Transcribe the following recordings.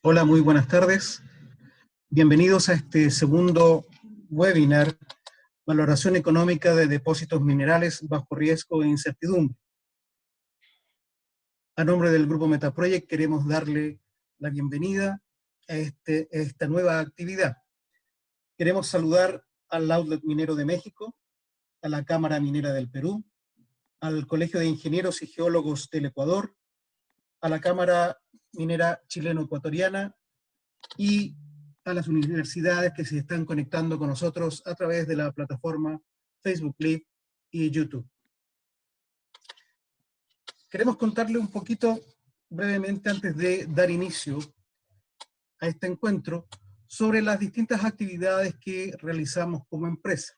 Hola, muy buenas tardes. Bienvenidos a este segundo webinar, Valoración Económica de Depósitos Minerales bajo riesgo e incertidumbre. A nombre del Grupo Metaproject queremos darle la bienvenida a esta nueva actividad. Queremos saludar al Outlet Minero de México, a la Cámara Minera del Perú, al Colegio de Ingenieros y Geólogos del Ecuador, a la Cámara Minera Chileno-Ecuatoriana y a las universidades que se están conectando con nosotros a través de la plataforma Facebook Live y YouTube. Queremos contarle un poquito brevemente antes de dar inicio a este encuentro sobre las distintas actividades que realizamos como empresa.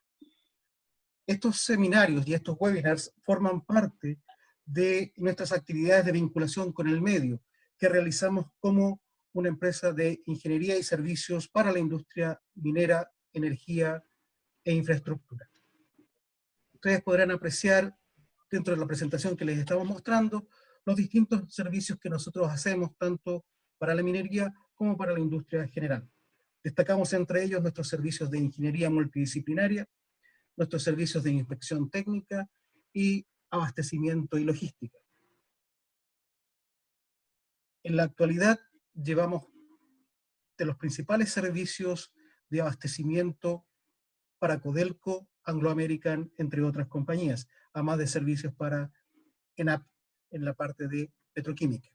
Estos seminarios y estos webinars forman parte de nuestras actividades de vinculación con el medio que realizamos como una empresa de ingeniería y servicios para la industria minera, energía e infraestructura. Ustedes podrán apreciar dentro de la presentación que les estamos mostrando los distintos servicios que nosotros hacemos tanto para la minería como para la industria en general. Destacamos entre ellos nuestros servicios de ingeniería multidisciplinaria, nuestros servicios de inspección técnica y abastecimiento y logística. En la actualidad llevamos de los principales servicios de abastecimiento para Codelco, Anglo American, entre otras compañías, además de servicios para ENAP en la parte de petroquímica.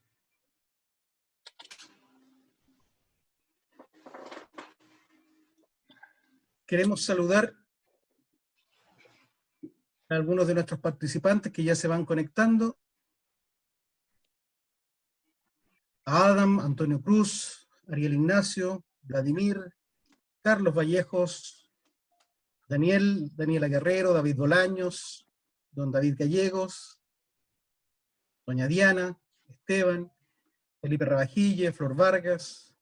Queremos saludar a algunos de nuestros participantes que ya se van conectando. A Adam, Antonio Cruz, Ariel Ignacio, Vladimir, Carlos Vallejos, Daniela Guerrero, David Bolaños, don David Gallegos, doña Diana, Esteban, Felipe Rabajille, Flor Vargas,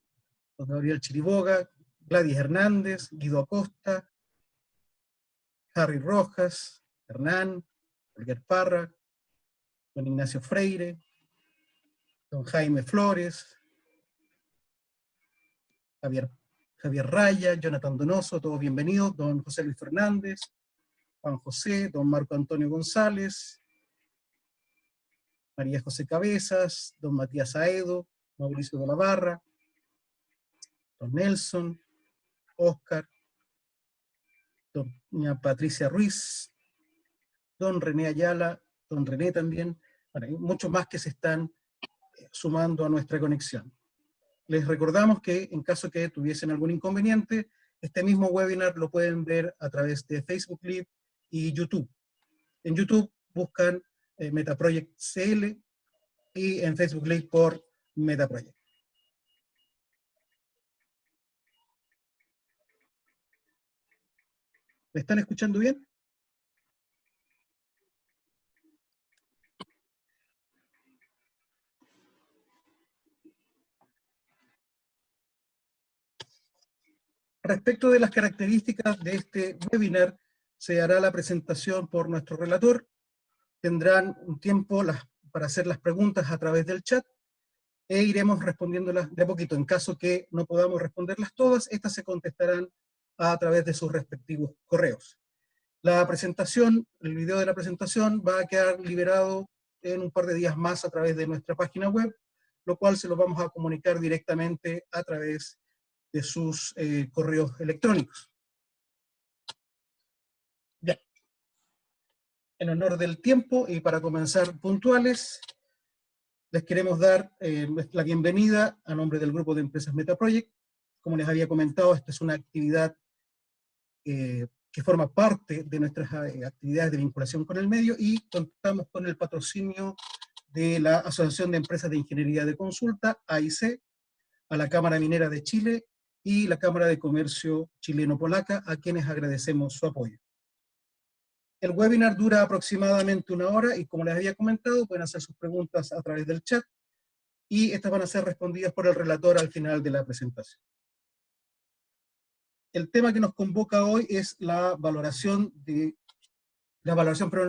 don Gabriel Chiriboga, Gladys Hernández, Guido Acosta, Harry Rojas, Hernán, Olguer Parra, don Ignacio Freire, don Jaime Flores, Javier Raya, Jonathan Donoso, todos bienvenidos, don José Luis Fernández, Juan José, don Marco Antonio González, María José Cabezas, don Matías Aedo, Mauricio de la Barra, don Nelson, Oscar, doña Patricia Ruiz, don René Ayala, don René también, bueno, hay muchos más que se están sumando a nuestra conexión. Les recordamos que en caso que tuviesen algún inconveniente, este mismo webinar lo pueden ver a través de Facebook Live y YouTube. En YouTube buscan Metaproject CL y en Facebook Live por Metaproject. ¿Me están escuchando bien? Respecto de las características de este webinar, se hará la presentación por nuestro relator. Tendrán un tiempo para hacer las preguntas a través del chat e iremos respondiéndolas de a poquito. En caso que no podamos responderlas todas, estas se contestarán a través de sus respectivos correos. La presentación, el video de la presentación va a quedar liberado en un par de días más a través de nuestra página web, lo cual se lo vamos a comunicar directamente a través de sus correos electrónicos. Bien. En honor del tiempo y para comenzar puntuales, les queremos dar la bienvenida a nombre del grupo de empresas Metaproject. Como les había comentado, esta es una actividad que forma parte de nuestras actividades de vinculación con el medio y contamos con el patrocinio de la Asociación de Empresas de Ingeniería de Consulta, AIC, a la Cámara Minera de Chile y la Cámara de Comercio Chileno-Polaca, a quienes agradecemos su apoyo. El webinar dura aproximadamente 1 hora y como les había comentado, pueden hacer sus preguntas a través del chat y estas van a ser respondidas por el relator al final de la presentación. El tema que nos convoca hoy es la valoración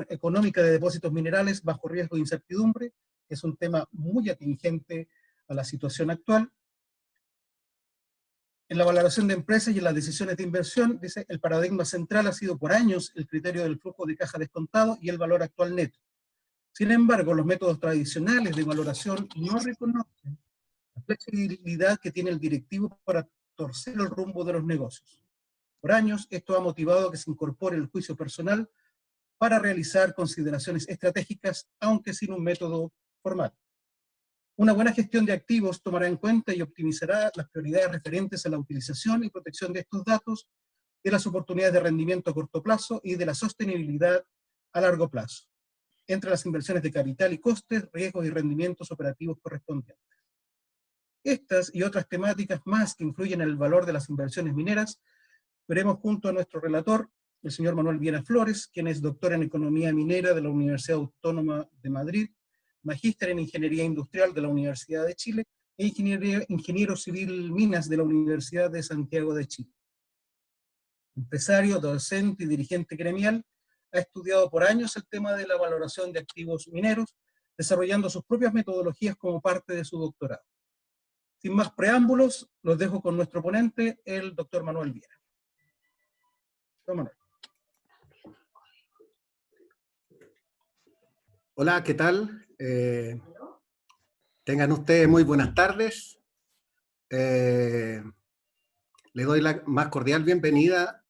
económica de depósitos minerales bajo riesgo de incertidumbre, que es un tema muy atingente a la situación actual. En la valoración de empresas y en las decisiones de inversión, dice, el paradigma central ha sido por años el criterio del flujo de caja descontado y el valor actual neto. Sin embargo, los métodos tradicionales de valoración no reconocen la flexibilidad que tiene el directivo para torcer el rumbo de los negocios. Por años, esto ha motivado que se incorpore el juicio personal para realizar consideraciones estratégicas, aunque sin un método formal. Una buena gestión de activos tomará en cuenta y optimizará las prioridades referentes a la utilización y protección de estos datos, de las oportunidades de rendimiento a corto plazo y de la sostenibilidad a largo plazo, entre las inversiones de capital y costes, riesgos y rendimientos operativos correspondientes. Estas y otras temáticas más que influyen en el valor de las inversiones mineras, veremos junto a nuestro relator, el señor Manuel Viera Flores, quien es doctor en Economía Minera de la Universidad Autónoma de Madrid, magíster en Ingeniería Industrial de la Universidad de Chile e ingeniero civil Minas de la Universidad de Santiago de Chile. Empresario, docente y dirigente gremial, ha estudiado por años el tema de la valoración de activos mineros, desarrollando sus propias metodologías como parte de su doctorado. Sin más preámbulos, los dejo con nuestro ponente, el doctor Manuel Viera. Don Manuel. Hola, ¿qué tal? Tengan ustedes muy buenas tardes. Les doy la más cordial bienvenida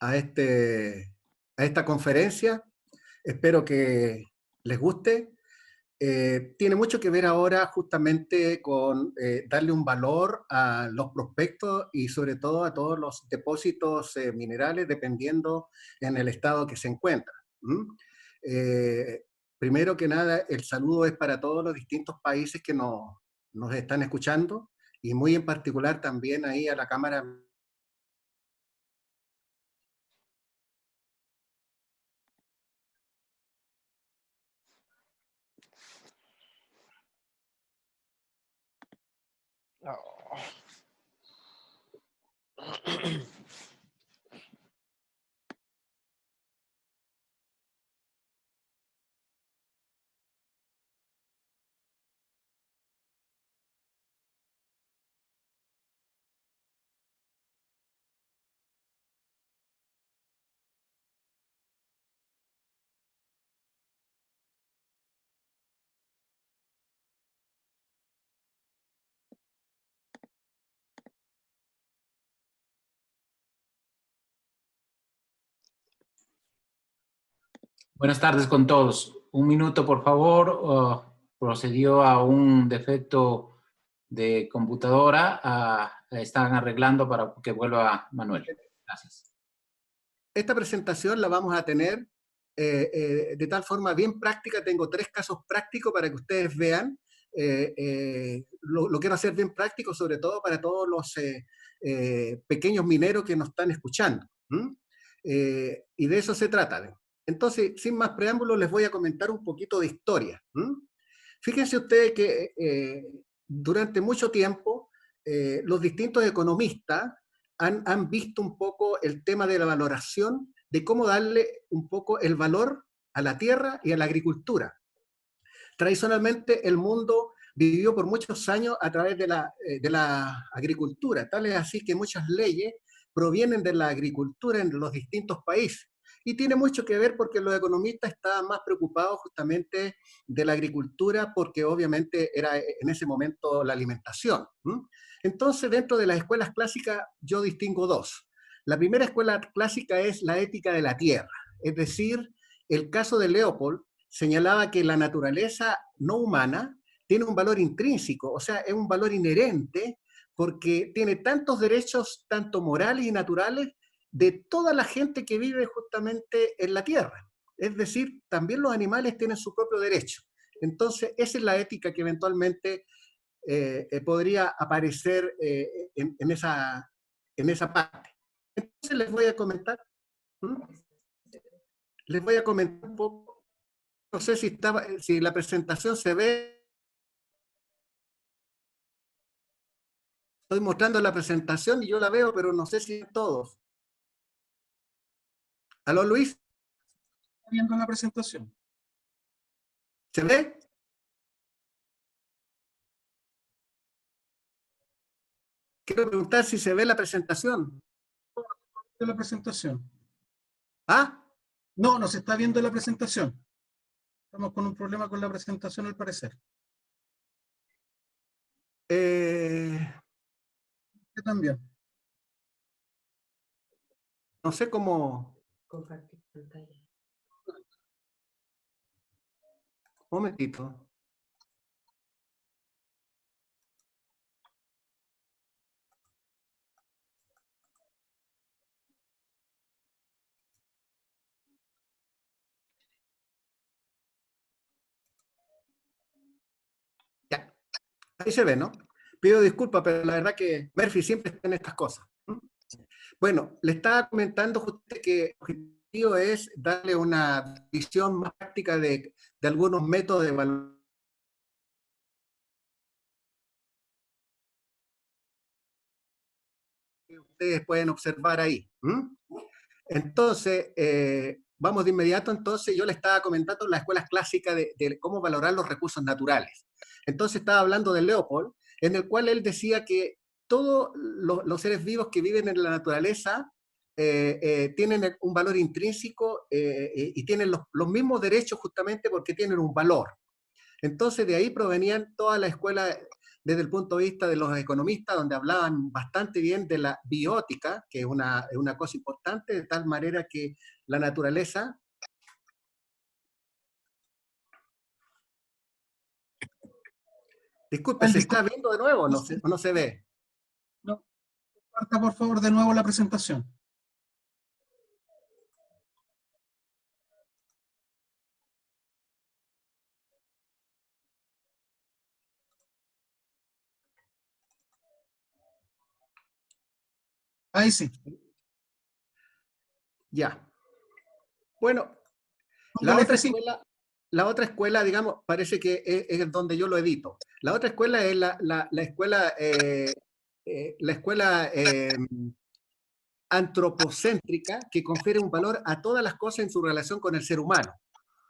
a esta conferencia. Espero que les guste. Tiene mucho que ver ahora justamente con darle un valor a los prospectos y sobre todo a todos los depósitos minerales, dependiendo en el estado que se encuentran. Primero que nada, el saludo es para todos los distintos países que nos están escuchando y muy en particular también ahí a la Cámara. Buenas tardes con todos. Un minuto, por favor. Procedió a un defecto de computadora. Están arreglando para que vuelva Manuel. Gracias. Esta presentación la vamos a tener de tal forma bien práctica. Tengo 3 casos prácticos para que ustedes vean. Lo quiero hacer bien práctico, sobre todo para todos los pequeños mineros que nos están escuchando. Y de eso se trata. Entonces, sin más preámbulos, les voy a comentar un poquito de historia. Fíjense ustedes que durante mucho tiempo los distintos economistas han visto un poco el tema de la valoración, de cómo darle un poco el valor a la tierra y a la agricultura. Tradicionalmente el mundo vivió por muchos años a través de la agricultura, tal es así que muchas leyes provienen de la agricultura en los distintos países. Y tiene mucho que ver porque los economistas estaban más preocupados justamente de la agricultura porque obviamente era en ese momento la alimentación. Entonces, dentro de las escuelas clásicas yo distingo 2. La primera escuela clásica es la ética de la tierra, es decir, el caso de Leopold señalaba que la naturaleza no humana tiene un valor intrínseco, o sea, es un valor inherente porque tiene tantos derechos, tanto morales y naturales, de toda la gente que vive justamente en la tierra. Es decir, también los animales tienen su propio derecho. Entonces, esa es la ética que eventualmente podría aparecer en esa parte. Entonces, les voy a comentar un poco. No sé si la presentación se ve. Estoy mostrando la presentación y yo la veo, pero no sé si todos. ¿Aló, Luis? ¿Está viendo la presentación? ¿Se ve? Quiero preguntar si se ve la presentación. De la presentación. ¿Ah? No, no se está viendo la presentación. Estamos con un problema con la presentación al parecer. Yo también. No sé cómo... Compartir pantalla. Un momentito. Ya. Ahí se ve, ¿no? Pido disculpas, pero la verdad que Murphy siempre está en estas cosas. Bueno, le estaba comentando justamente que el objetivo es darle una visión más práctica de algunos métodos de evaluación que ustedes pueden observar ahí. Entonces, vamos de inmediato. Entonces, yo le estaba comentando las escuelas clásicas de cómo valorar los recursos naturales. Entonces, estaba hablando de Leopold, en el cual él decía que todos los seres vivos que viven en la naturaleza tienen un valor intrínseco y tienen los mismos derechos justamente porque tienen un valor. Entonces, de ahí provenían toda la escuela desde el punto de vista de los economistas, donde hablaban bastante bien de la biótica, que es una cosa importante, de tal manera que la naturaleza... Disculpe, ¿se está viendo de nuevo o no se ve? No, comparta por favor de nuevo la presentación. Ahí sí. Ya. Bueno, Póngale F5. la otra escuela, digamos, parece que es donde yo lo edito. La otra escuela es la escuela antropocéntrica, que confiere un valor a todas las cosas en su relación con el ser humano.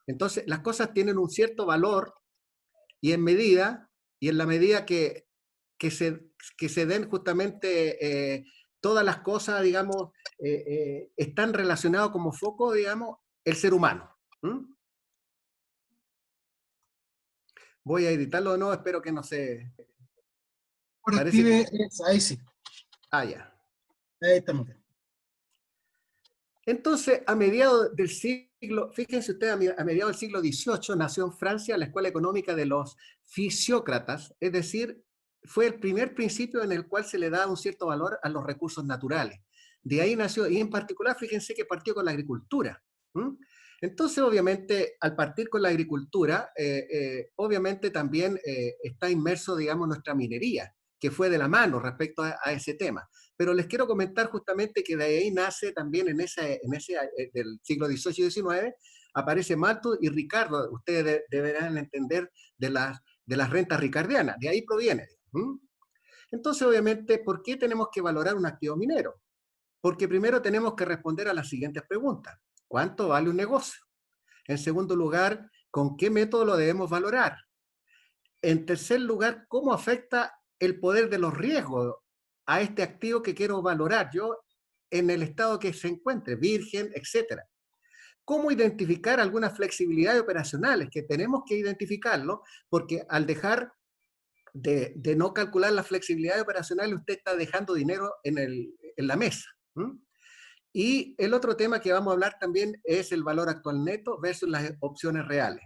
Entonces, las cosas tienen un cierto valor y en la medida que se den justamente todas las cosas, digamos, están relacionados como foco, digamos, el ser humano. Voy a editarlo de nuevo, espero que no se... Ahora Parece active, ahí sí. Ah, ya. Ahí estamos bien. Entonces, a mediados del siglo, fíjense ustedes, a mediados del siglo XVIII nació en Francia la Escuela Económica de los Fisiócratas, es decir, fue el primer principio en el cual se le da un cierto valor a los recursos naturales. De ahí nació, y en particular, fíjense que partió con la agricultura. Entonces, obviamente, al partir con la agricultura, obviamente también está inmerso, digamos, nuestra minería, que fue de la mano respecto a ese tema. Pero les quiero comentar justamente que de ahí nace también en ese del siglo XVIII y XIX, aparece Malthus y Ricardo, ustedes deberán entender de las rentas ricardianas, de ahí proviene. Entonces, obviamente, ¿por qué tenemos que valorar un activo minero? Porque primero tenemos que responder a las siguientes preguntas. ¿Cuánto vale un negocio? En segundo lugar, ¿con qué método lo debemos valorar? En tercer lugar, ¿cómo afecta el poder de los riesgos a este activo que quiero valorar yo en el estado que se encuentre, virgen, etcétera? ¿Cómo identificar algunas flexibilidades operacionales? Que tenemos que identificarlo, porque al dejar de no calcular las flexibilidades operacionales, usted está dejando dinero en la mesa. Y el otro tema que vamos a hablar también es el valor actual neto versus las opciones reales.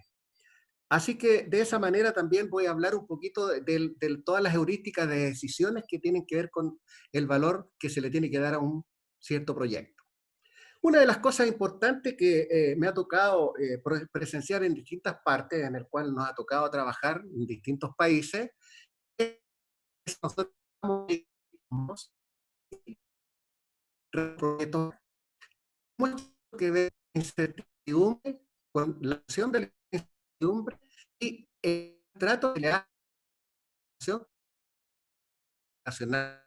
Así que de esa manera también voy a hablar un poquito de todas las heurísticas de decisiones que tienen que ver con el valor que se le tiene que dar a un cierto proyecto. Una de las cosas importantes que me ha tocado presenciar en distintas partes, en el cual nos ha tocado trabajar en distintos países, es nosotros mucho que ver con incertidumbre, con la acción de la incertidumbre y el trato de la acción nacional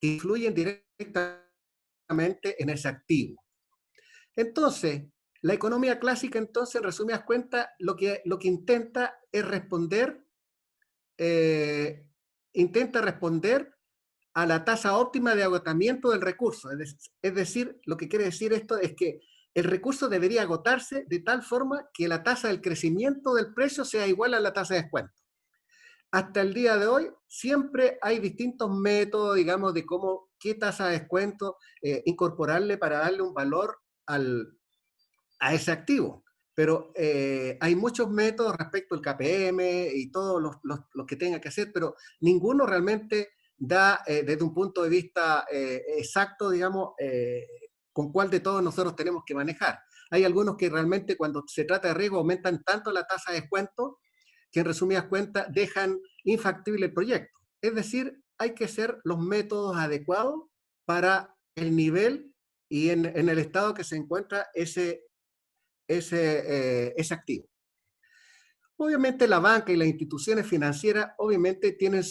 que influyen directamente en ese activo. Entonces, la economía clásica, entonces, en resumidas cuentas, lo que intenta es responder a la tasa óptima de agotamiento del recurso. Es decir, lo que quiere decir esto es que el recurso debería agotarse de tal forma que la tasa del crecimiento del precio sea igual a la tasa de descuento. Hasta el día de hoy siempre hay distintos métodos, digamos, de cómo, qué tasa de descuento incorporarle para darle un valor a ese activo. Pero hay muchos métodos respecto al KPM y todos los que tenga que hacer, pero ninguno realmente da desde un punto de vista exacto, digamos, con cuál de todos nosotros tenemos que manejar. Hay algunos que realmente cuando se trata de riesgo aumentan tanto la tasa de descuento que en resumidas cuentas dejan infactible el proyecto. Es decir, hay que hacer los métodos adecuados para el nivel y en el estado que se encuentra ese activo. Obviamente la banca y las instituciones financieras obviamente tienen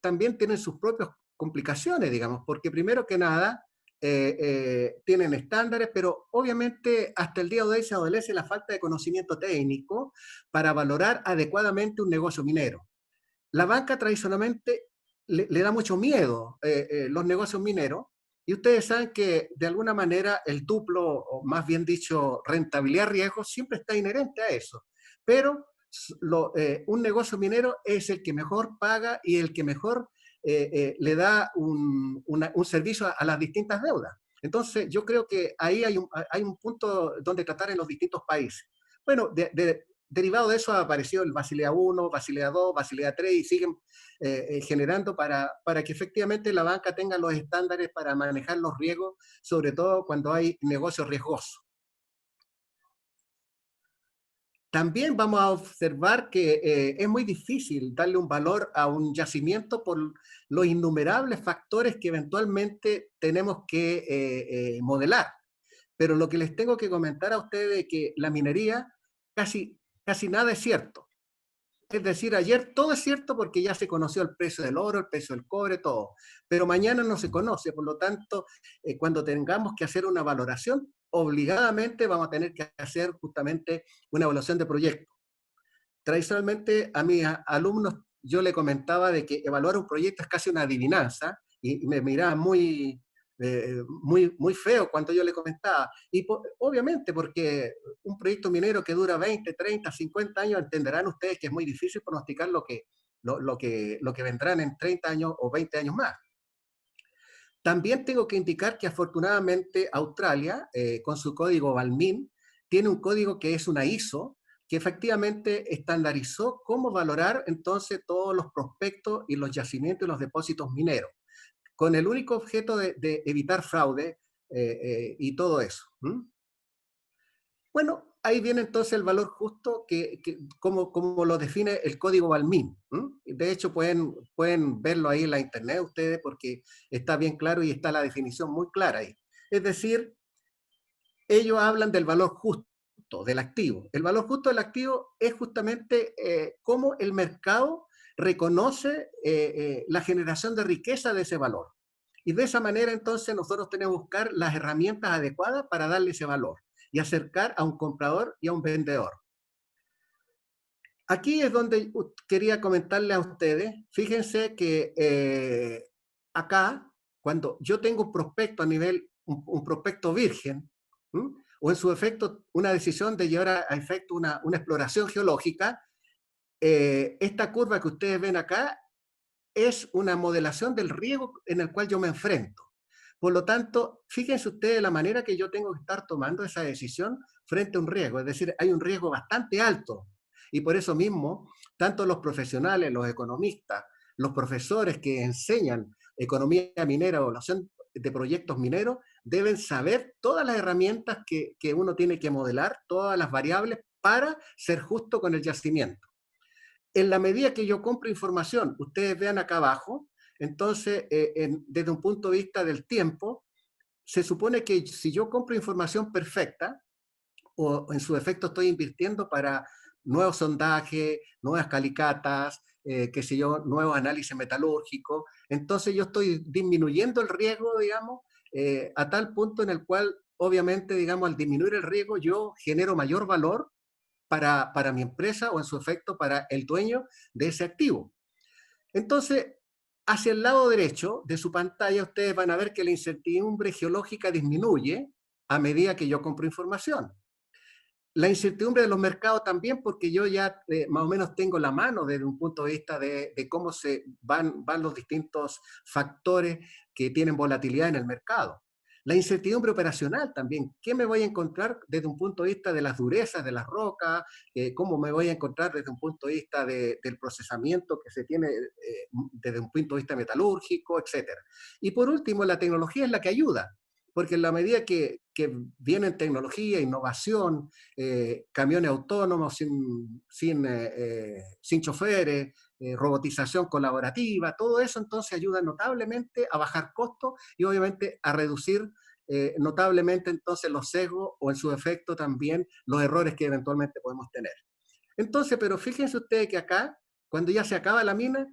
también tienen sus propias complicaciones, digamos, porque primero que nada tienen estándares, pero obviamente hasta el día de hoy se adolece la falta de conocimiento técnico para valorar adecuadamente un negocio minero. La banca tradicionalmente le da mucho miedo los negocios mineros, y ustedes saben que de alguna manera el tuplo, o más bien dicho, rentabilidad-riesgo, siempre está inherente a eso. Pero un negocio minero es el que mejor paga y el que mejor le da un servicio a las distintas deudas. Entonces, yo creo que ahí hay un punto donde tratar en los distintos países. Bueno, derivado de eso ha aparecido el Basilea I, Basilea II, Basilea III y siguen generando para que efectivamente la banca tenga los estándares para manejar los riesgos, sobre todo cuando hay negocios riesgosos. También vamos a observar que es muy difícil darle un valor a un yacimiento por los innumerables factores que eventualmente tenemos que modelar. Pero lo que les tengo que comentar a ustedes es que la minería casi nada es cierto. Es decir, ayer todo es cierto porque ya se conoció el precio del oro, el precio del cobre, todo. Pero mañana no se conoce, por lo tanto, cuando tengamos que hacer una valoración, obligadamente vamos a tener que hacer justamente una evaluación de proyecto. Tradicionalmente a mis alumnos yo le comentaba de que evaluar un proyecto es casi una adivinanza y me miraban muy feo cuando yo le comentaba. Y obviamente porque un proyecto minero que dura 20, 30, 50 años, entenderán ustedes que es muy difícil pronosticar lo que vendrán en 30 años o 20 años más. También tengo que indicar que afortunadamente Australia, con su código Balmin, tiene un código que es una ISO, que efectivamente estandarizó cómo valorar entonces todos los prospectos y los yacimientos y los depósitos mineros, con el único objeto de evitar fraude y todo eso. Bueno, ahí viene entonces el valor justo como lo define el código Balmin. De hecho, pueden verlo ahí en la internet ustedes porque está bien claro y está la definición muy clara ahí. Es decir, ellos hablan del valor justo del activo. El valor justo del activo es justamente cómo el mercado reconoce la generación de riqueza de ese valor. Y de esa manera entonces nosotros tenemos que buscar las herramientas adecuadas para darle ese valor y acercar a un comprador y a un vendedor. Aquí es donde quería comentarle a ustedes, fíjense que acá, cuando yo tengo un prospecto a nivel, un prospecto virgen, o en su efecto una decisión de llevar a efecto una exploración geológica, esta curva que ustedes ven acá es una modelación del riesgo en el cual yo me enfrento. Por lo tanto, fíjense ustedes la manera que yo tengo que estar tomando esa decisión frente a un riesgo. Es decir, hay un riesgo bastante alto. Y por eso mismo, tanto los profesionales, los economistas, los profesores que enseñan economía minera o evaluación de proyectos mineros, deben saber todas las herramientas que uno tiene que modelar, todas las variables para ser justo con el yacimiento. En la medida que yo compro información, ustedes vean acá abajo, entonces, desde un punto de vista del tiempo, se supone que si yo compro información perfecta, o en su efecto estoy invirtiendo para nuevos sondajes, nuevas calicatas, qué sé yo, nuevos análisis metalúrgicos, entonces yo estoy disminuyendo el riesgo, digamos, a tal punto en el cual, obviamente, digamos, al disminuir el riesgo, yo genero mayor valor para mi empresa o en su efecto para el dueño de ese activo. Entonces, hacia el lado derecho de su pantalla ustedes van a ver que la incertidumbre geológica disminuye a medida que yo compro información. La incertidumbre de los mercados también, porque yo ya más o menos tengo la mano desde un punto de vista de cómo se van los distintos factores que tienen volatilidad en el mercado. La incertidumbre operacional también, ¿qué me voy a encontrar desde un punto de vista de las durezas de las rocas? ¿Cómo me voy a encontrar desde un punto de vista del procesamiento que se tiene desde un punto de vista metalúrgico, etcétera? Y por último, la tecnología es la que ayuda. Porque en la medida que vienen tecnología, innovación, camiones autónomos sin choferes, robotización colaborativa, todo eso entonces ayuda notablemente a bajar costos y obviamente a reducir notablemente entonces los sesgos o en su efecto también los errores que eventualmente podemos tener. Entonces, pero fíjense ustedes que acá, cuando ya se acaba la mina,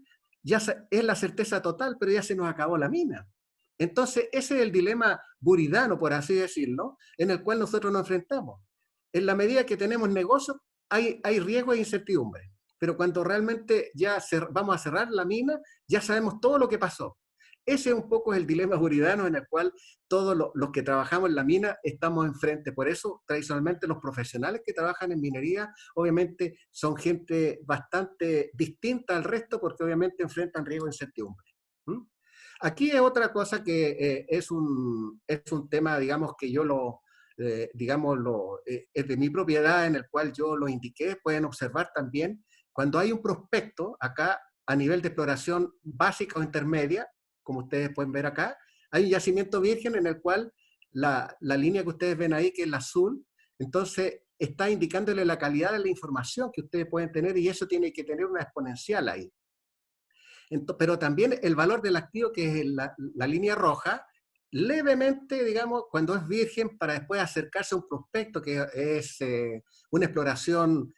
ya es la certeza total, pero ya se nos acabó la mina. Entonces, ese es el dilema buridano, por así decirlo, en el cual nosotros nos enfrentamos. En la medida que tenemos negocios, hay riesgo e incertidumbre. Pero cuando realmente ya vamos a cerrar la mina, ya sabemos todo lo que pasó. Ese un poco es el dilema buridano en el cual todos los que trabajamos en la mina estamos enfrente. Por eso, tradicionalmente, los profesionales que trabajan en minería, obviamente, son gente bastante distinta al resto porque obviamente enfrentan riesgo e incertidumbre. Aquí es otra cosa que es un tema, digamos, que yo es de mi propiedad en el cual yo lo indiqué. Pueden observar también, cuando hay un prospecto, acá a nivel de exploración básica o intermedia, como ustedes pueden ver acá, hay un yacimiento virgen en el cual la línea que ustedes ven ahí, que es la azul, entonces está indicándole la calidad de la información que ustedes pueden tener y eso tiene que tener una exponencial ahí. Pero también el valor del activo, que es la línea roja, levemente, digamos, cuando es virgen, para después acercarse a un prospecto que es una exploración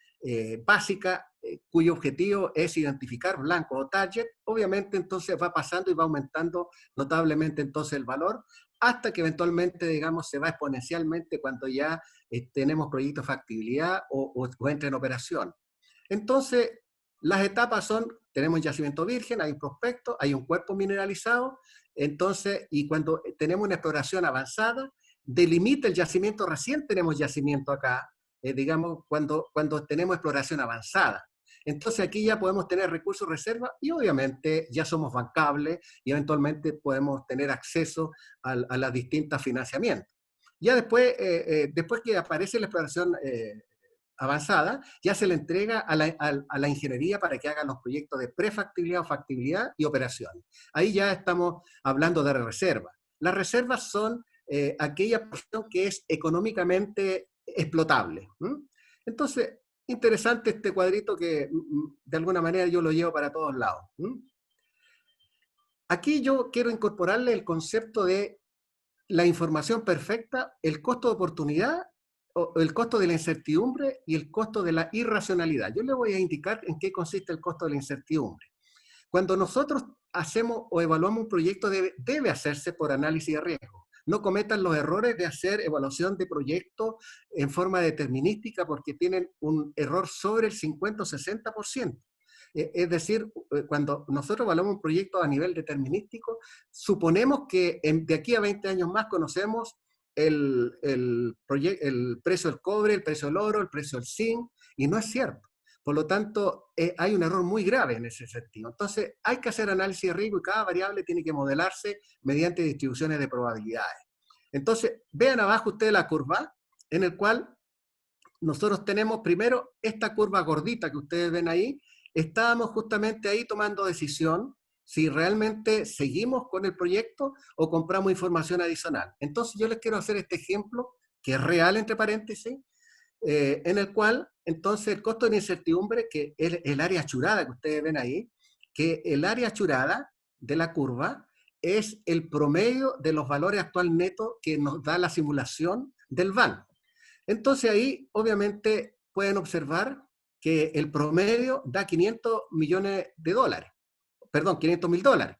básica, cuyo objetivo es identificar blanco o target, obviamente entonces va pasando y va aumentando notablemente entonces el valor, hasta que eventualmente, digamos, se va exponencialmente cuando ya tenemos proyectos de factibilidad o entra en operación. Entonces, las etapas son, tenemos un yacimiento virgen, hay un prospecto, hay un cuerpo mineralizado, entonces, y cuando tenemos una exploración avanzada, delimita el yacimiento, recién tenemos yacimiento acá, digamos, cuando tenemos exploración avanzada. Entonces aquí ya podemos tener recursos reserva y obviamente ya somos bancables y eventualmente podemos tener acceso a las distintas financiamientos. Ya después, después que aparece la exploración avanzada, ya se le entrega a la ingeniería para que hagan los proyectos de prefactibilidad o factibilidad y operación. Ahí ya estamos hablando de reserva. Las reservas son aquella porción que es económicamente explotable. Entonces, interesante este cuadrito que de alguna manera yo lo llevo para todos lados. Aquí yo quiero incorporarle el concepto de la información perfecta, el costo de oportunidad, el costo de la incertidumbre y el costo de la irracionalidad. Yo le voy a indicar en qué consiste el costo de la incertidumbre. Cuando nosotros hacemos o evaluamos un proyecto, debe hacerse por análisis de riesgo. No cometan los errores de hacer evaluación de proyectos en forma determinística porque tienen un error sobre el 50 o 60%. Es decir, cuando nosotros evaluamos un proyecto a nivel determinístico, suponemos que de aquí a 20 años más conocemos el precio del cobre, el precio del oro, el precio del zinc, y no es cierto. Por lo tanto, hay un error muy grave en ese sentido. Entonces, hay que hacer análisis de riesgo y cada variable tiene que modelarse mediante distribuciones de probabilidades. Entonces, vean abajo ustedes la curva, en el cual nosotros tenemos primero esta curva gordita que ustedes ven ahí. Estábamos justamente ahí tomando decisión si realmente seguimos con el proyecto o compramos información adicional. Entonces yo les quiero hacer este ejemplo, que es real entre paréntesis, en el cual entonces el costo de la incertidumbre, que es el área achurada que ustedes ven ahí, que el área achurada de la curva es el promedio de los valores actual netos que nos da la simulación del VAN. Entonces ahí obviamente pueden observar que el promedio da 500 millones de dólares, perdón, 500 mil dólares.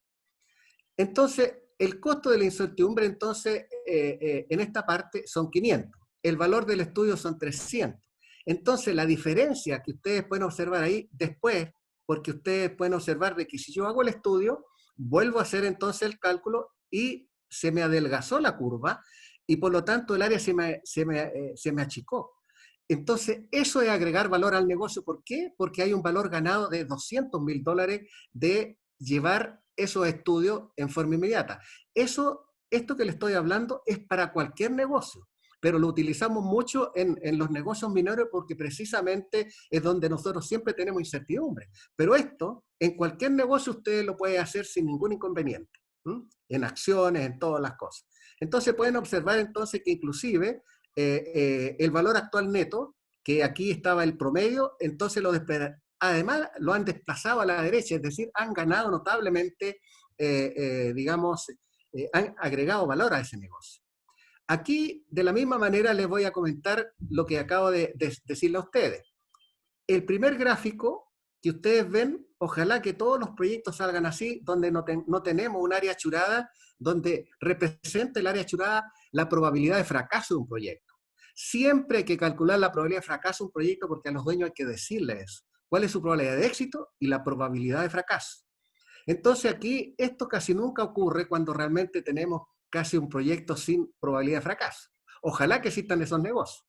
Entonces, el costo de la incertidumbre, entonces, en esta parte son 500. El valor del estudio son 300. Entonces, la diferencia que ustedes pueden observar ahí después, porque ustedes pueden observar de que si yo hago el estudio, vuelvo a hacer entonces el cálculo y se me adelgazó la curva y por lo tanto el área se me achicó. Entonces, eso es agregar valor al negocio. ¿Por qué? Porque hay un valor ganado de $200.000 de llevar esos estudios en forma inmediata. Esto que le estoy hablando es para cualquier negocio, pero lo utilizamos mucho en los negocios mineros porque precisamente es donde nosotros siempre tenemos incertidumbre. Pero esto, en cualquier negocio usted lo puede hacer sin ningún inconveniente, ¿m? En acciones, en todas las cosas. Entonces pueden observar entonces que inclusive el valor actual neto, que aquí estaba el promedio, entonces además lo han desplazado a la derecha, es decir, han ganado notablemente, digamos, han agregado valor a ese negocio. Aquí, de la misma manera, les voy a comentar lo que acabo de decirle a ustedes. El primer gráfico que ustedes ven, ojalá que todos los proyectos salgan así, donde no tenemos un área achurada, donde representa el área achurada la probabilidad de fracaso de un proyecto. Siempre hay que calcular la probabilidad de fracaso de un proyecto porque a los dueños hay que decirles eso. ¿Cuál es su probabilidad de éxito y la probabilidad de fracaso? Entonces aquí esto casi nunca ocurre cuando realmente tenemos casi un proyecto sin probabilidad de fracaso. Ojalá que existan esos negocios.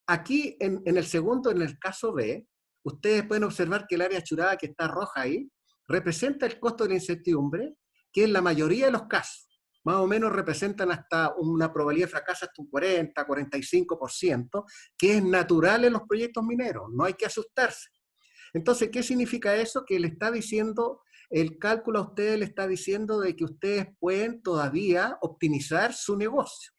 Aquí en el segundo, en el caso B, ustedes pueden observar que el área achurada que está roja ahí representa el costo de la incertidumbre, que en la mayoría de los casos, más o menos representan hasta una probabilidad de fracaso hasta un 40, 45%, que es natural en los proyectos mineros, no hay que asustarse. Entonces, ¿qué significa eso? Que le está diciendo, el cálculo a ustedes le está diciendo de que ustedes pueden todavía optimizar su negocio.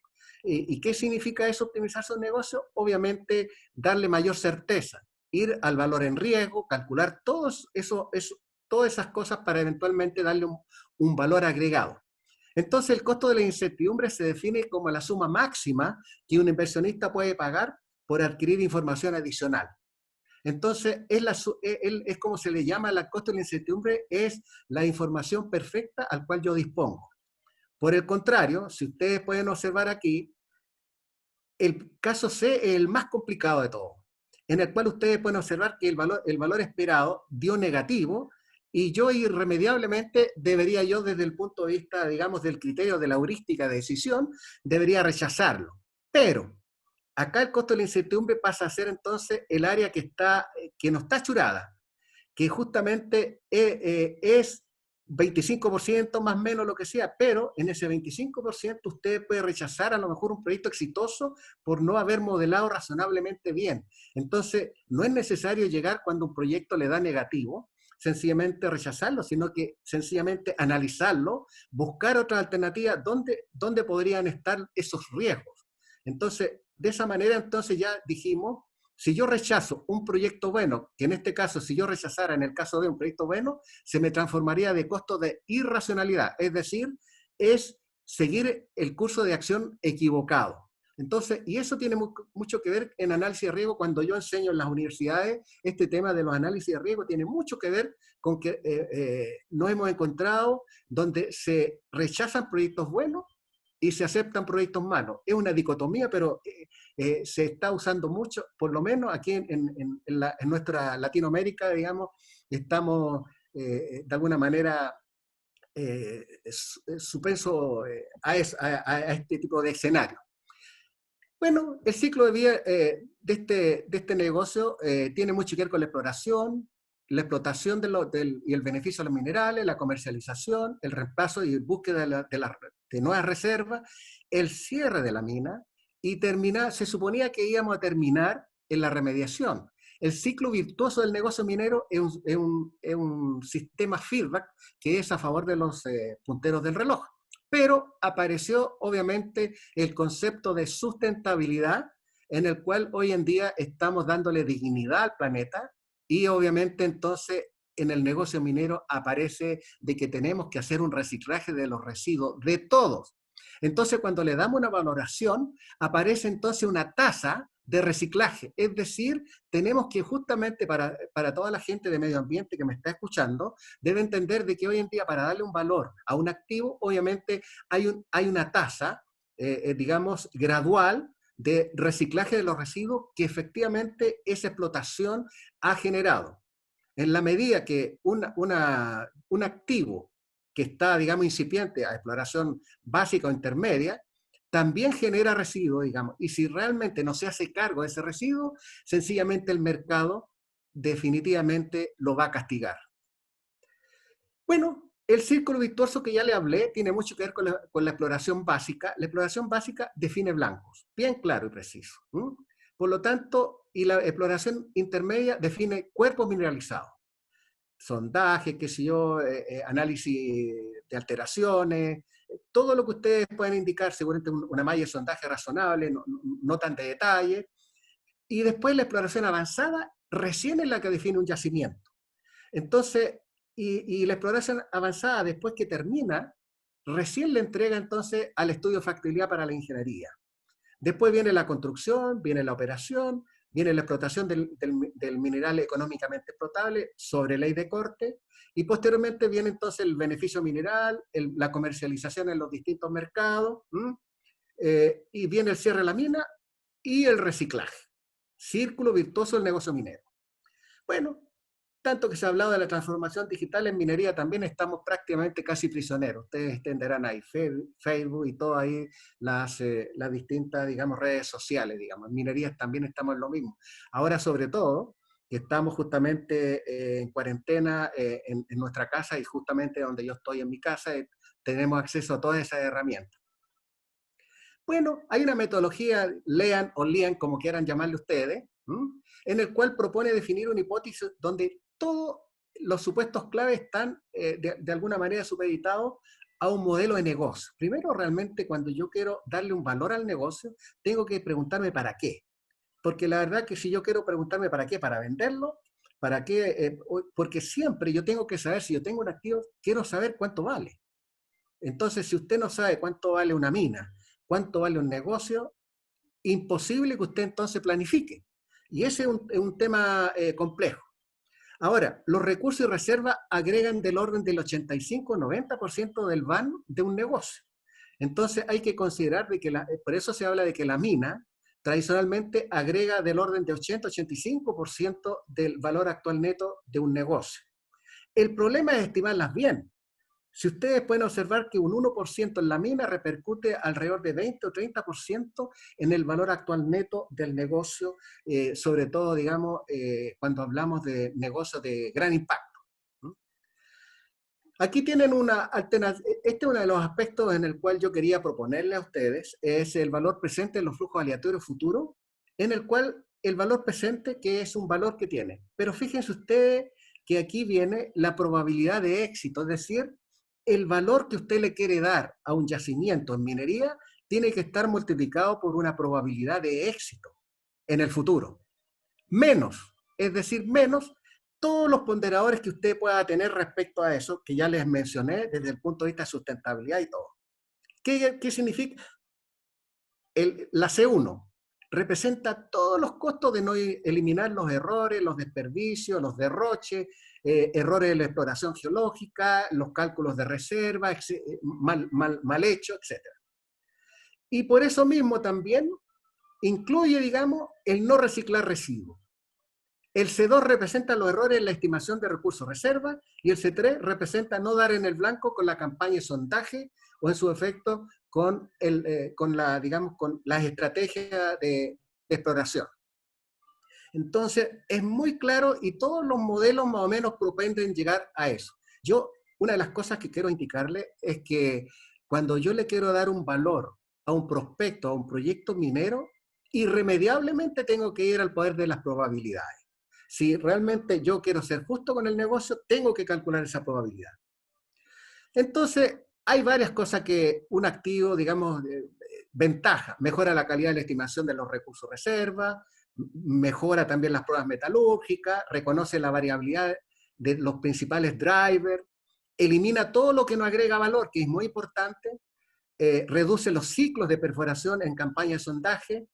¿Y qué significa eso, optimizar su negocio? Obviamente, darle mayor certeza, ir al valor en riesgo, calcular todas esas cosas para eventualmente darle un valor agregado. Entonces, el costo de la incertidumbre se define como la suma máxima que un inversionista puede pagar por adquirir información adicional. Entonces, es como se le llama el costo de la incertidumbre, es la información perfecta al cual yo dispongo. Por el contrario, si ustedes pueden observar aquí, el caso C es el más complicado de todos, en el cual ustedes pueden observar que el valor esperado dio negativo y yo irremediablemente debería yo desde el punto de vista, digamos, del criterio de la heurística de decisión, debería rechazarlo. Pero acá el costo de la incertidumbre pasa a ser entonces el área que no está achurada, que justamente es 25% más o menos lo que sea, pero en ese 25% usted puede rechazar a lo mejor un proyecto exitoso por no haber modelado razonablemente bien. Entonces, no es necesario llegar cuando un proyecto le da negativo, sencillamente rechazarlo, sino que sencillamente analizarlo, buscar otra alternativa donde podrían estar esos riesgos. Entonces, de esa manera, entonces ya dijimos, si yo rechazo un proyecto bueno, que en este caso, si yo rechazara en el caso de un proyecto bueno, se me transformaría de costo de irracionalidad, es decir, es seguir el curso de acción equivocado. Entonces, y eso tiene mucho que ver en análisis de riesgo. Cuando yo enseño en las universidades, este tema de los análisis de riesgo tiene mucho que ver con que nos hemos encontrado donde se rechazan proyectos buenos y se aceptan proyectos malos. Es una dicotomía, pero se está usando mucho, por lo menos aquí en nuestra Latinoamérica, digamos, estamos de alguna manera supenso a este tipo de escenario. Bueno, el ciclo de vida de este negocio tiene mucho que ver con la exploración y el beneficio de los minerales, la comercialización, el reemplazo y búsqueda de nuevas reservas, el cierre de la mina y se suponía que íbamos a terminar en la remediación. El ciclo virtuoso del negocio minero es un sistema feedback que es a favor de los punteros del reloj. Pero apareció obviamente el concepto de sustentabilidad en el cual hoy en día estamos dándole dignidad al planeta y obviamente entonces en el negocio minero aparece de que tenemos que hacer un reciclaje de los residuos de todos. Entonces cuando le damos una valoración aparece entonces una tasa de reciclaje, es decir, tenemos que justamente para toda la gente de medio ambiente que me está escuchando, debe entender de que hoy en día para darle un valor a un activo, obviamente hay una tasa, digamos, gradual de reciclaje de los residuos que efectivamente esa explotación ha generado. En la medida que un activo que está, digamos, incipiente a exploración básica o intermedia, también genera residuos, digamos, y si realmente no se hace cargo de ese residuo, sencillamente el mercado definitivamente lo va a castigar. Bueno, el círculo virtuoso que ya le hablé tiene mucho que ver con la exploración básica. La exploración básica define blancos, bien claro y preciso. Por lo tanto, y la exploración intermedia define cuerpos mineralizados. Sondaje, qué sé yo, análisis de alteraciones, todo lo que ustedes pueden indicar, seguramente una malla de sondaje razonable, no tan de detalle. Y después la exploración avanzada recién es la que define un yacimiento. Entonces, y la exploración avanzada, después que termina, recién le entrega entonces al estudio de factibilidad para la ingeniería. Después viene la construcción, viene la operación, viene la explotación del mineral económicamente explotable sobre ley de corte, y posteriormente viene entonces el beneficio mineral, la comercialización en los distintos mercados, y viene el cierre de la mina y el reciclaje. Círculo virtuoso del negocio minero. Bueno, tanto que se ha hablado de la transformación digital en minería, también estamos prácticamente casi prisioneros. Ustedes entenderán ahí Facebook y todas ahí las distintas, digamos, redes sociales, digamos. En minería también estamos en lo mismo. Ahora, sobre todo, que estamos justamente en cuarentena en nuestra casa, y justamente donde yo estoy en mi casa, tenemos acceso a todas esas herramientas. Bueno, hay una metodología, lean o lean, como quieran llamarle ustedes, en el cual propone definir una hipótesis donde todos los supuestos claves están de alguna manera supeditados a un modelo de negocio. Primero, realmente, cuando yo quiero darle un valor al negocio, tengo que preguntarme para qué. Porque la verdad que si yo quiero preguntarme para qué, para venderlo, para qué, porque siempre yo tengo que saber, si yo tengo un activo, quiero saber cuánto vale. Entonces, si usted no sabe cuánto vale una mina, cuánto vale un negocio, imposible que usted entonces planifique. Y ese es un tema complejo. Ahora, los recursos y reservas agregan del orden del 85-90% del VAN de un negocio. Entonces hay que considerar de que, por eso se habla de que la mina tradicionalmente agrega del orden de 80-85% del valor actual neto de un negocio. El problema es estimarlas bien. Si ustedes pueden observar que un 1% en la mina repercute alrededor de 20 o 30% en el valor actual neto del negocio, sobre todo, digamos, cuando hablamos de negocios de gran impacto. Aquí tienen una alternativa. Este es uno de los aspectos en el cual yo quería proponerle a ustedes, es el valor presente en los flujos aleatorios futuros, en el cual el valor presente, que es un valor que tiene. Pero fíjense ustedes que aquí viene la probabilidad de éxito, es decir, el valor que usted le quiere dar a un yacimiento en minería tiene que estar multiplicado por una probabilidad de éxito en el futuro. Menos, es decir, menos todos los ponderadores que usted pueda tener respecto a eso, que ya les mencioné desde el punto de vista de sustentabilidad y todo. ¿Qué significa? La C1 representa todos los costos de no eliminar los errores, los desperdicios, los derroches, errores de la exploración geológica, los cálculos de reserva, mal hecho, etc. Y por eso mismo también incluye, digamos, el no reciclar residuos. El C2 representa los errores en la estimación de recursos reserva, y el C3 representa no dar en el blanco con la campaña de sondaje o en su efecto con las estrategias de exploración. Entonces, es muy claro y todos los modelos más o menos propenden llegar a eso. Una de las cosas que quiero indicarle es que cuando yo le quiero dar un valor a un prospecto, a un proyecto minero, irremediablemente tengo que ir al poder de las probabilidades. Si realmente yo quiero ser justo con el negocio, tengo que calcular esa probabilidad. Entonces, hay varias cosas que un activo, digamos, ventaja. Mejora la calidad de la estimación de los recursos reserva, mejora también las pruebas metalúrgicas, reconoce la variabilidad de los principales drivers, elimina todo lo que no agrega valor, que es muy importante, reduce los ciclos de perforación en campaña de sondaje,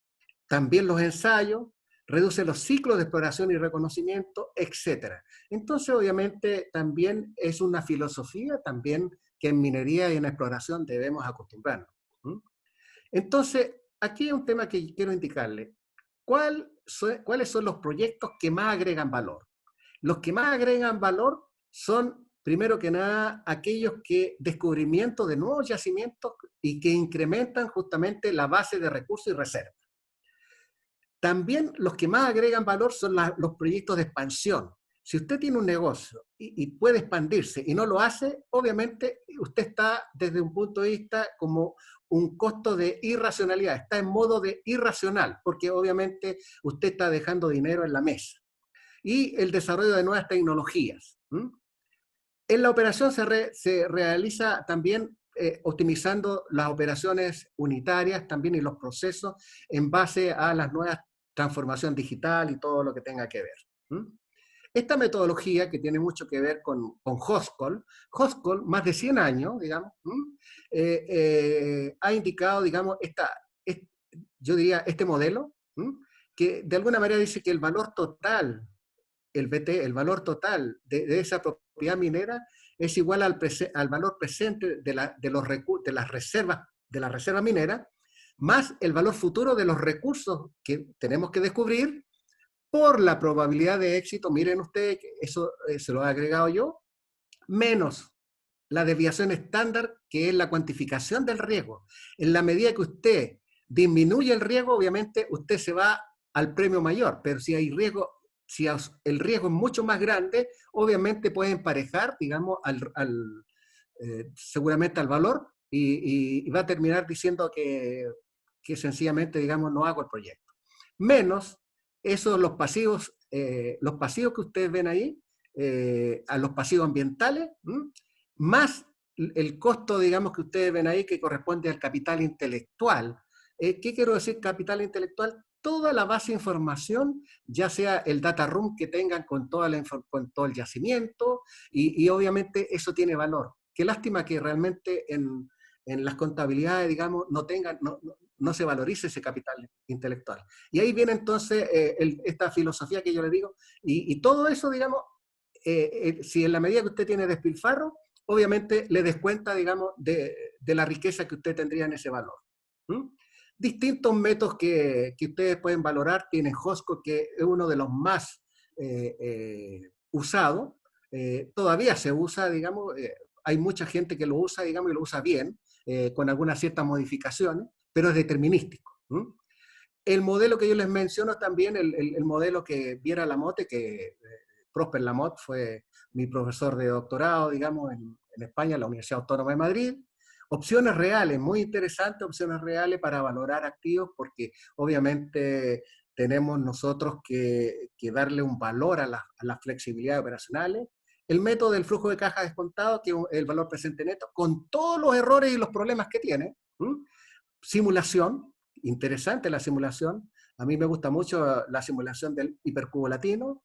también los ensayos, reduce los ciclos de exploración y reconocimiento, etc. Entonces, obviamente, también es una filosofía también que en minería y en exploración debemos acostumbrarnos. Entonces, aquí hay un tema que quiero indicarle. ¿Cuáles son los proyectos que más agregan valor? Los que más agregan valor son primero que nada, aquellos que descubrimiento de nuevos yacimientos y que incrementan justamente la base de recursos y reservas. También los que más agregan valor son los proyectos de expansión. Si usted tiene un negocio y puede expandirse y no lo hace, obviamente usted está desde un punto de vista como un costo de irracionalidad, está en modo de irracional, porque obviamente usted está dejando dinero en la mesa. Y el desarrollo de nuevas tecnologías. En la operación se realiza también optimizando las operaciones unitarias también y los procesos en base a las nuevas transformación digital y todo lo que tenga que ver. Esta metodología, que tiene mucho que ver con Hochschild, más de 100 años, digamos, ha indicado, digamos, yo diría, este modelo, que de alguna manera dice que el valor total, el BT, el valor total de esa propiedad minera es igual al valor presente de las reservas mineras, más el valor futuro de los recursos que tenemos que descubrir por la probabilidad de éxito, miren ustedes, eso se lo he agregado yo, menos la desviación estándar, que es la cuantificación del riesgo. En la medida que usted disminuye el riesgo, obviamente usted se va al premio mayor, pero si hay riesgo, si el riesgo es mucho más grande, obviamente puede emparejar, digamos, seguramente al valor, y va a terminar diciendo que sencillamente, digamos, no hago el proyecto. Menos esos los pasivos que ustedes ven ahí, a los pasivos ambientales, más el costo, digamos, que ustedes ven ahí, que corresponde al capital intelectual. ¿Qué quiero decir capital intelectual? Toda la base de información, ya sea el data room que tengan con todo el yacimiento, y obviamente eso tiene valor. Qué lástima que realmente en las contabilidades, digamos, no se valorice ese capital intelectual. Y ahí viene entonces esta filosofía que yo le digo, y todo eso, digamos, si en la medida que usted tiene despilfarro, obviamente le descuenta, digamos, de la riqueza que usted tendría en ese valor. Distintos métodos que ustedes pueden valorar. Tienen Hochschild, que es uno de los más usados. Todavía se usa, digamos, hay mucha gente que lo usa, digamos, y lo usa bien, con algunas ciertas modificaciones, pero es determinístico. El modelo que yo les menciono también, el modelo que Viera Lamotte, que Prosper Lamotte fue mi profesor de doctorado, digamos, en España, en la Universidad Autónoma de Madrid. Opciones reales, muy interesantes, opciones reales para valorar activos, porque obviamente tenemos nosotros que darle un valor a las flexibilidades operacionales. El método del flujo de caja descontado, que es el valor presente neto, con todos los errores y los problemas que tiene. Simulación, interesante la simulación. A mí me gusta mucho la simulación del hipercubo latino.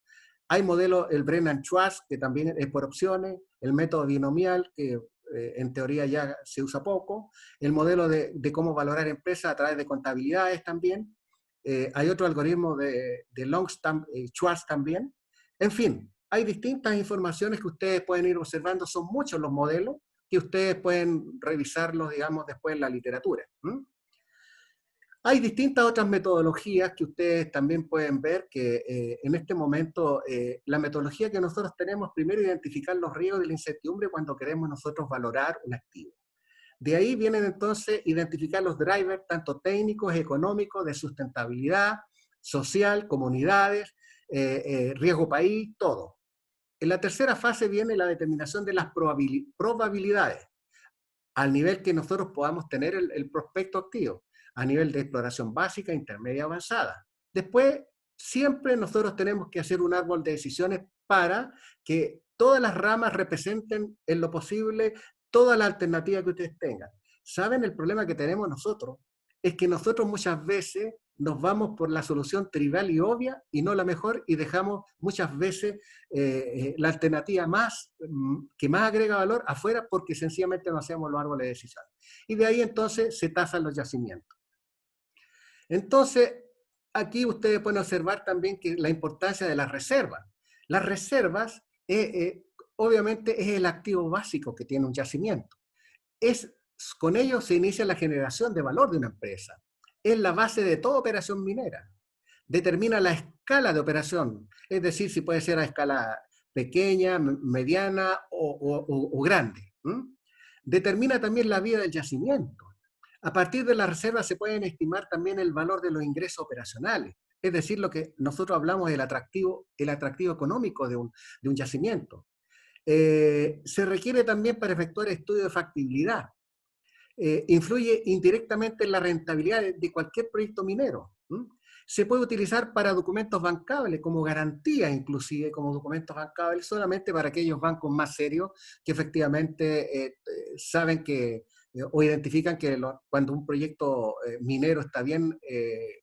Hay modelos, el Brennan-Schwarz, que también es por opciones, el método binomial, que en teoría ya se usa poco, el modelo de cómo valorar empresas a través de contabilidades también. Hay otro algoritmo de Longstam-Schwarz también. En fin, hay distintas informaciones que ustedes pueden ir observando, son muchos los modelos que ustedes pueden revisarlos, digamos, después en la literatura. Hay distintas otras metodologías que ustedes también pueden ver, que en este momento la metodología que nosotros tenemos, primero identificar los riesgos de la incertidumbre cuando queremos nosotros valorar un activo. De ahí vienen entonces identificar los drivers, tanto técnicos, económicos, de sustentabilidad, social, comunidades, riesgo país, todo. En la tercera fase viene la determinación de las probabilidades, al nivel que nosotros podamos tener el prospecto activo, a nivel de exploración básica, intermedia, avanzada. Después, siempre nosotros tenemos que hacer un árbol de decisiones para que todas las ramas representen en lo posible toda la alternativa que ustedes tengan. ¿Saben el problema que tenemos nosotros? Es que nosotros muchas veces nos vamos por la solución trivial y obvia y no la mejor, y dejamos muchas veces la alternativa que más agrega valor afuera, porque sencillamente no hacemos los árboles de decisiones. Y de ahí entonces se tasan los yacimientos. Entonces, aquí ustedes pueden observar también que la importancia de las reservas. Las reservas, obviamente, es el activo básico que tiene un yacimiento. Con ello se inicia la generación de valor de una empresa. Es la base de toda operación minera. Determina la escala de operación, es decir, si puede ser a escala pequeña, mediana o grande. Determina también la vida del yacimiento. A partir de las reservas se pueden estimar también el valor de los ingresos operacionales, es decir, lo que nosotros hablamos del atractivo económico de un yacimiento. Se requiere también para efectuar estudios de factibilidad. Influye indirectamente en la rentabilidad de cualquier proyecto minero. Se puede utilizar para documentos bancables, como garantía inclusive, como documentos bancables, solamente para aquellos bancos más serios que efectivamente saben que o identifican que cuando un proyecto minero está bien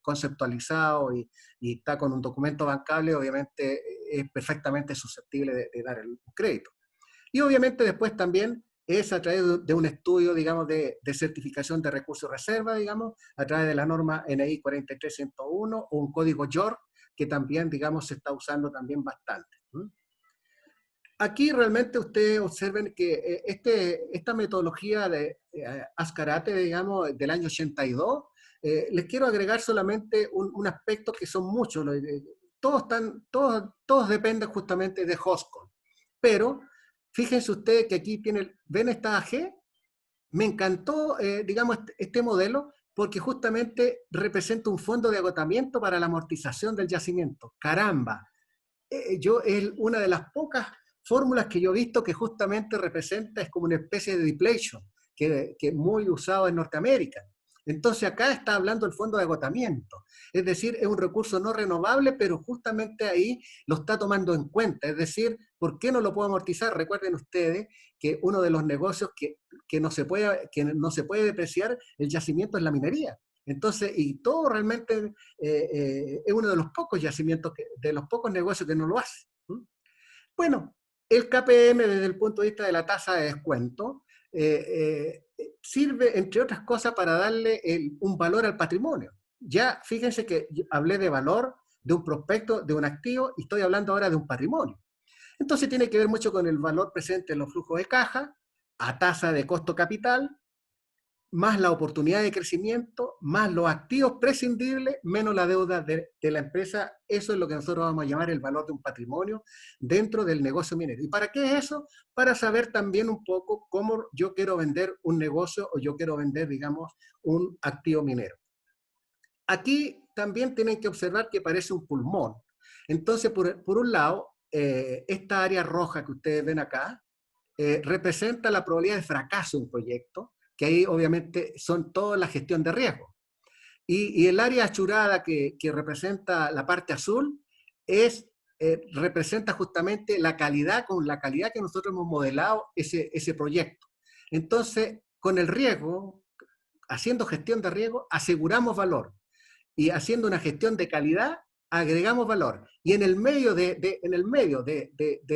conceptualizado y está con un documento bancable, obviamente es perfectamente susceptible de dar el crédito. Y obviamente después también es a través de un estudio, digamos, de certificación de recursos y reserva, digamos, a través de la norma NI 43101 o un código YOR, que también, digamos, se está usando también bastante. Aquí realmente ustedes observen que esta metodología de Azcárate, digamos, del año 82, les quiero agregar solamente un aspecto que son muchos. Todos dependen justamente de Hoscon. Pero fíjense ustedes que aquí ¿ven esta AG? Me encantó, digamos, este modelo porque justamente representa un fondo de agotamiento para la amortización del yacimiento. ¡Caramba! Es una de las pocas fórmulas que yo he visto que justamente representa, es como una especie de deflation, que es muy usado en Norteamérica. Entonces acá está hablando el fondo de agotamiento, es decir, es un recurso no renovable, pero justamente ahí lo está tomando en cuenta, es decir, ¿por qué no lo puedo amortizar? Recuerden ustedes que uno de los negocios que no se puede depreciar el yacimiento es la minería. Entonces, y todo realmente es uno de los pocos yacimientos, de los pocos negocios que no lo hace. Bueno, el KPM desde el punto de vista de la tasa de descuento sirve, entre otras cosas, para darle un valor al patrimonio. Ya fíjense que hablé de valor, de un prospecto, de un activo, y estoy hablando ahora de un patrimonio. Entonces tiene que ver mucho con el valor presente en los flujos de caja, a tasa de costo capital, más la oportunidad de crecimiento, más los activos prescindibles, menos la deuda de la empresa. Eso es lo que nosotros vamos a llamar el valor de un patrimonio dentro del negocio minero. ¿Y para qué es eso? Para saber también un poco cómo yo quiero vender un negocio o yo quiero vender, digamos, un activo minero. Aquí también tienen que observar que parece un pulmón. Entonces, por un lado, esta área roja que ustedes ven acá representa la probabilidad de fracaso de un proyecto, que ahí obviamente son toda la gestión de riesgo. Y el área achurada que representa la parte azul representa justamente la calidad, con la calidad que nosotros hemos modelado ese proyecto. Entonces, con el riesgo, haciendo gestión de riesgo, aseguramos valor. Y haciendo una gestión de calidad, agregamos valor. Y en el medio de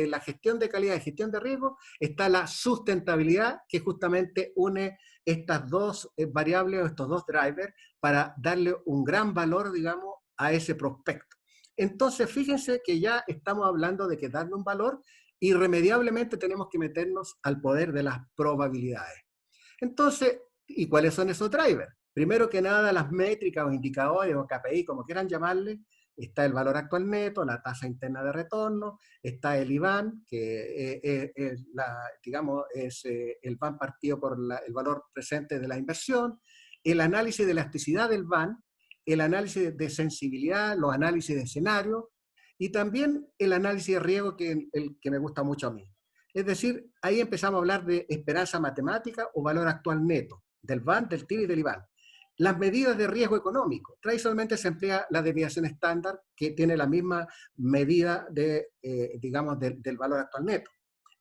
la gestión de calidad y gestión de riesgo está la sustentabilidad, que justamente une estas dos variables o estos dos drivers para darle un gran valor, digamos, a ese prospecto. Entonces, fíjense que ya estamos hablando de que darle un valor, irremediablemente tenemos que meternos al poder de las probabilidades. Entonces, ¿y cuáles son esos drivers? Primero que nada, las métricas o indicadores o KPI, como quieran llamarle. Está el valor actual neto, la tasa interna de retorno, está el IBAN, que digamos, es el BAN partido por el valor presente de la inversión, el análisis de elasticidad del BAN, el análisis de sensibilidad, los análisis de escenario, y también el análisis de riesgo, el que me gusta mucho a mí. Es decir, ahí empezamos a hablar de esperanza matemática o valor actual neto, del BAN, del TIR y del IBAN. Las medidas de riesgo económico. Tradicionalmente se emplea la desviación estándar, que tiene la misma medida digamos, del valor actual neto.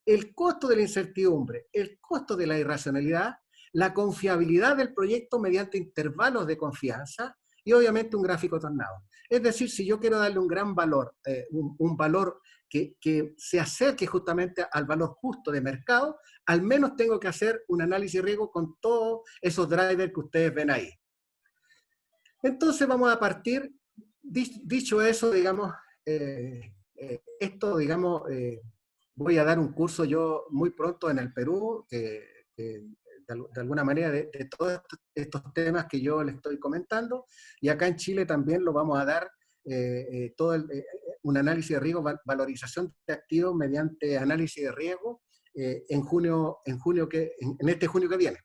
El costo de la incertidumbre, el costo de la irracionalidad, la confiabilidad del proyecto mediante intervalos de confianza y obviamente un gráfico tornado. Es decir, si yo quiero darle un gran valor, un valor que se acerque justamente al valor justo de mercado, al menos tengo que hacer un análisis de riesgo con todos esos drivers que ustedes ven ahí. Entonces vamos a partir, dicho eso, digamos, voy a dar un curso yo muy pronto en el Perú, de alguna manera de todos estos temas que yo les estoy comentando, y acá en Chile también lo vamos a dar un análisis de riesgo, valorización de activos mediante análisis de riesgo en este junio que viene.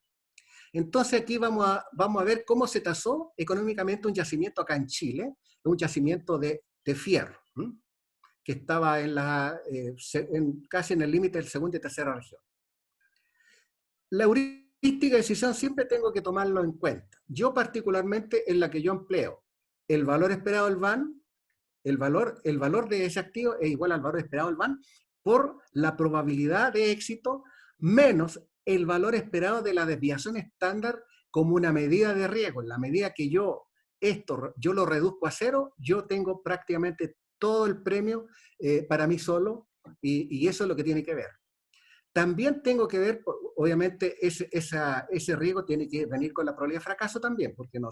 Entonces aquí vamos a ver cómo se tasó económicamente un yacimiento acá en Chile, un yacimiento de fierro, que estaba casi en el límite del segunda y tercera región. La heurística de decisión siempre tengo que tomarlo en cuenta. Yo particularmente en la que yo empleo el valor esperado del VAN, el valor de ese activo es igual al valor esperado del VAN por la probabilidad de éxito menos el valor esperado de la desviación estándar como una medida de riesgo. En la medida que yo lo reduzco a cero, yo tengo prácticamente todo el premio para mí solo y eso es lo que tiene que ver. También tengo que ver, obviamente, ese riesgo tiene que venir con la probabilidad de fracaso también, porque no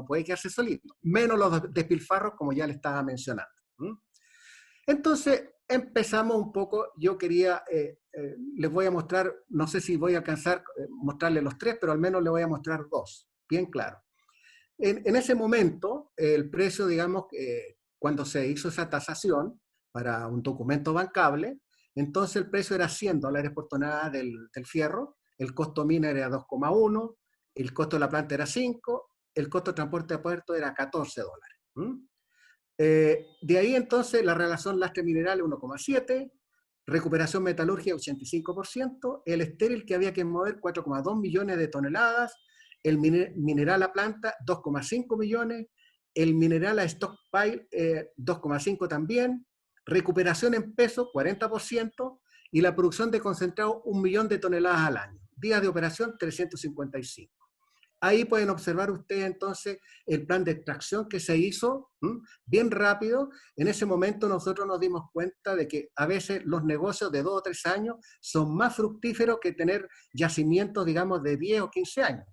puede quedarse solito, menos los despilfarros, como ya le estaba mencionando. Entonces, empezamos un poco, yo quería, les voy a mostrar, no sé si voy a alcanzar mostrarles los tres, pero al menos les voy a mostrar dos, bien claro. En ese momento, el precio, digamos, cuando se hizo esa tasación para un documento bancable, entonces el precio era $100 por tonelada del fierro, el costo mina era 2,1, el costo de la planta era 5, el costo de transporte a puerto era $14. De ahí entonces la relación lastre mineral 1,7, recuperación metalúrgica 85%, el estéril que había que mover 4,2 millones de toneladas, el mineral a planta 2,5 millones, el mineral a stockpile 2,5 también, recuperación en pesos 40% y la producción de concentrado 1 millón de toneladas al año. Días de operación 355. Ahí pueden observar ustedes entonces el plan de extracción que se hizo bien rápido. En ese momento nosotros nos dimos cuenta de que a veces los negocios de 2 o 3 años son más fructíferos que tener yacimientos, digamos, de 10 o 15 años.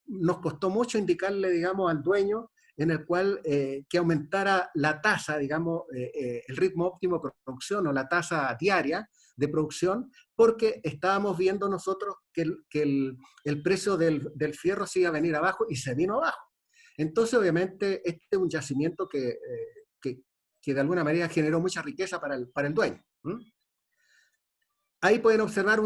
Nos costó mucho indicarle, digamos, al dueño en el cual que aumentara la tasa, digamos, el ritmo óptimo de producción o la tasa diaria de producción, porque estábamos viendo nosotros que el precio del fierro se iba a venir abajo y se vino abajo. Entonces, obviamente, este es un yacimiento que de alguna manera generó mucha riqueza para el dueño. Ahí pueden observar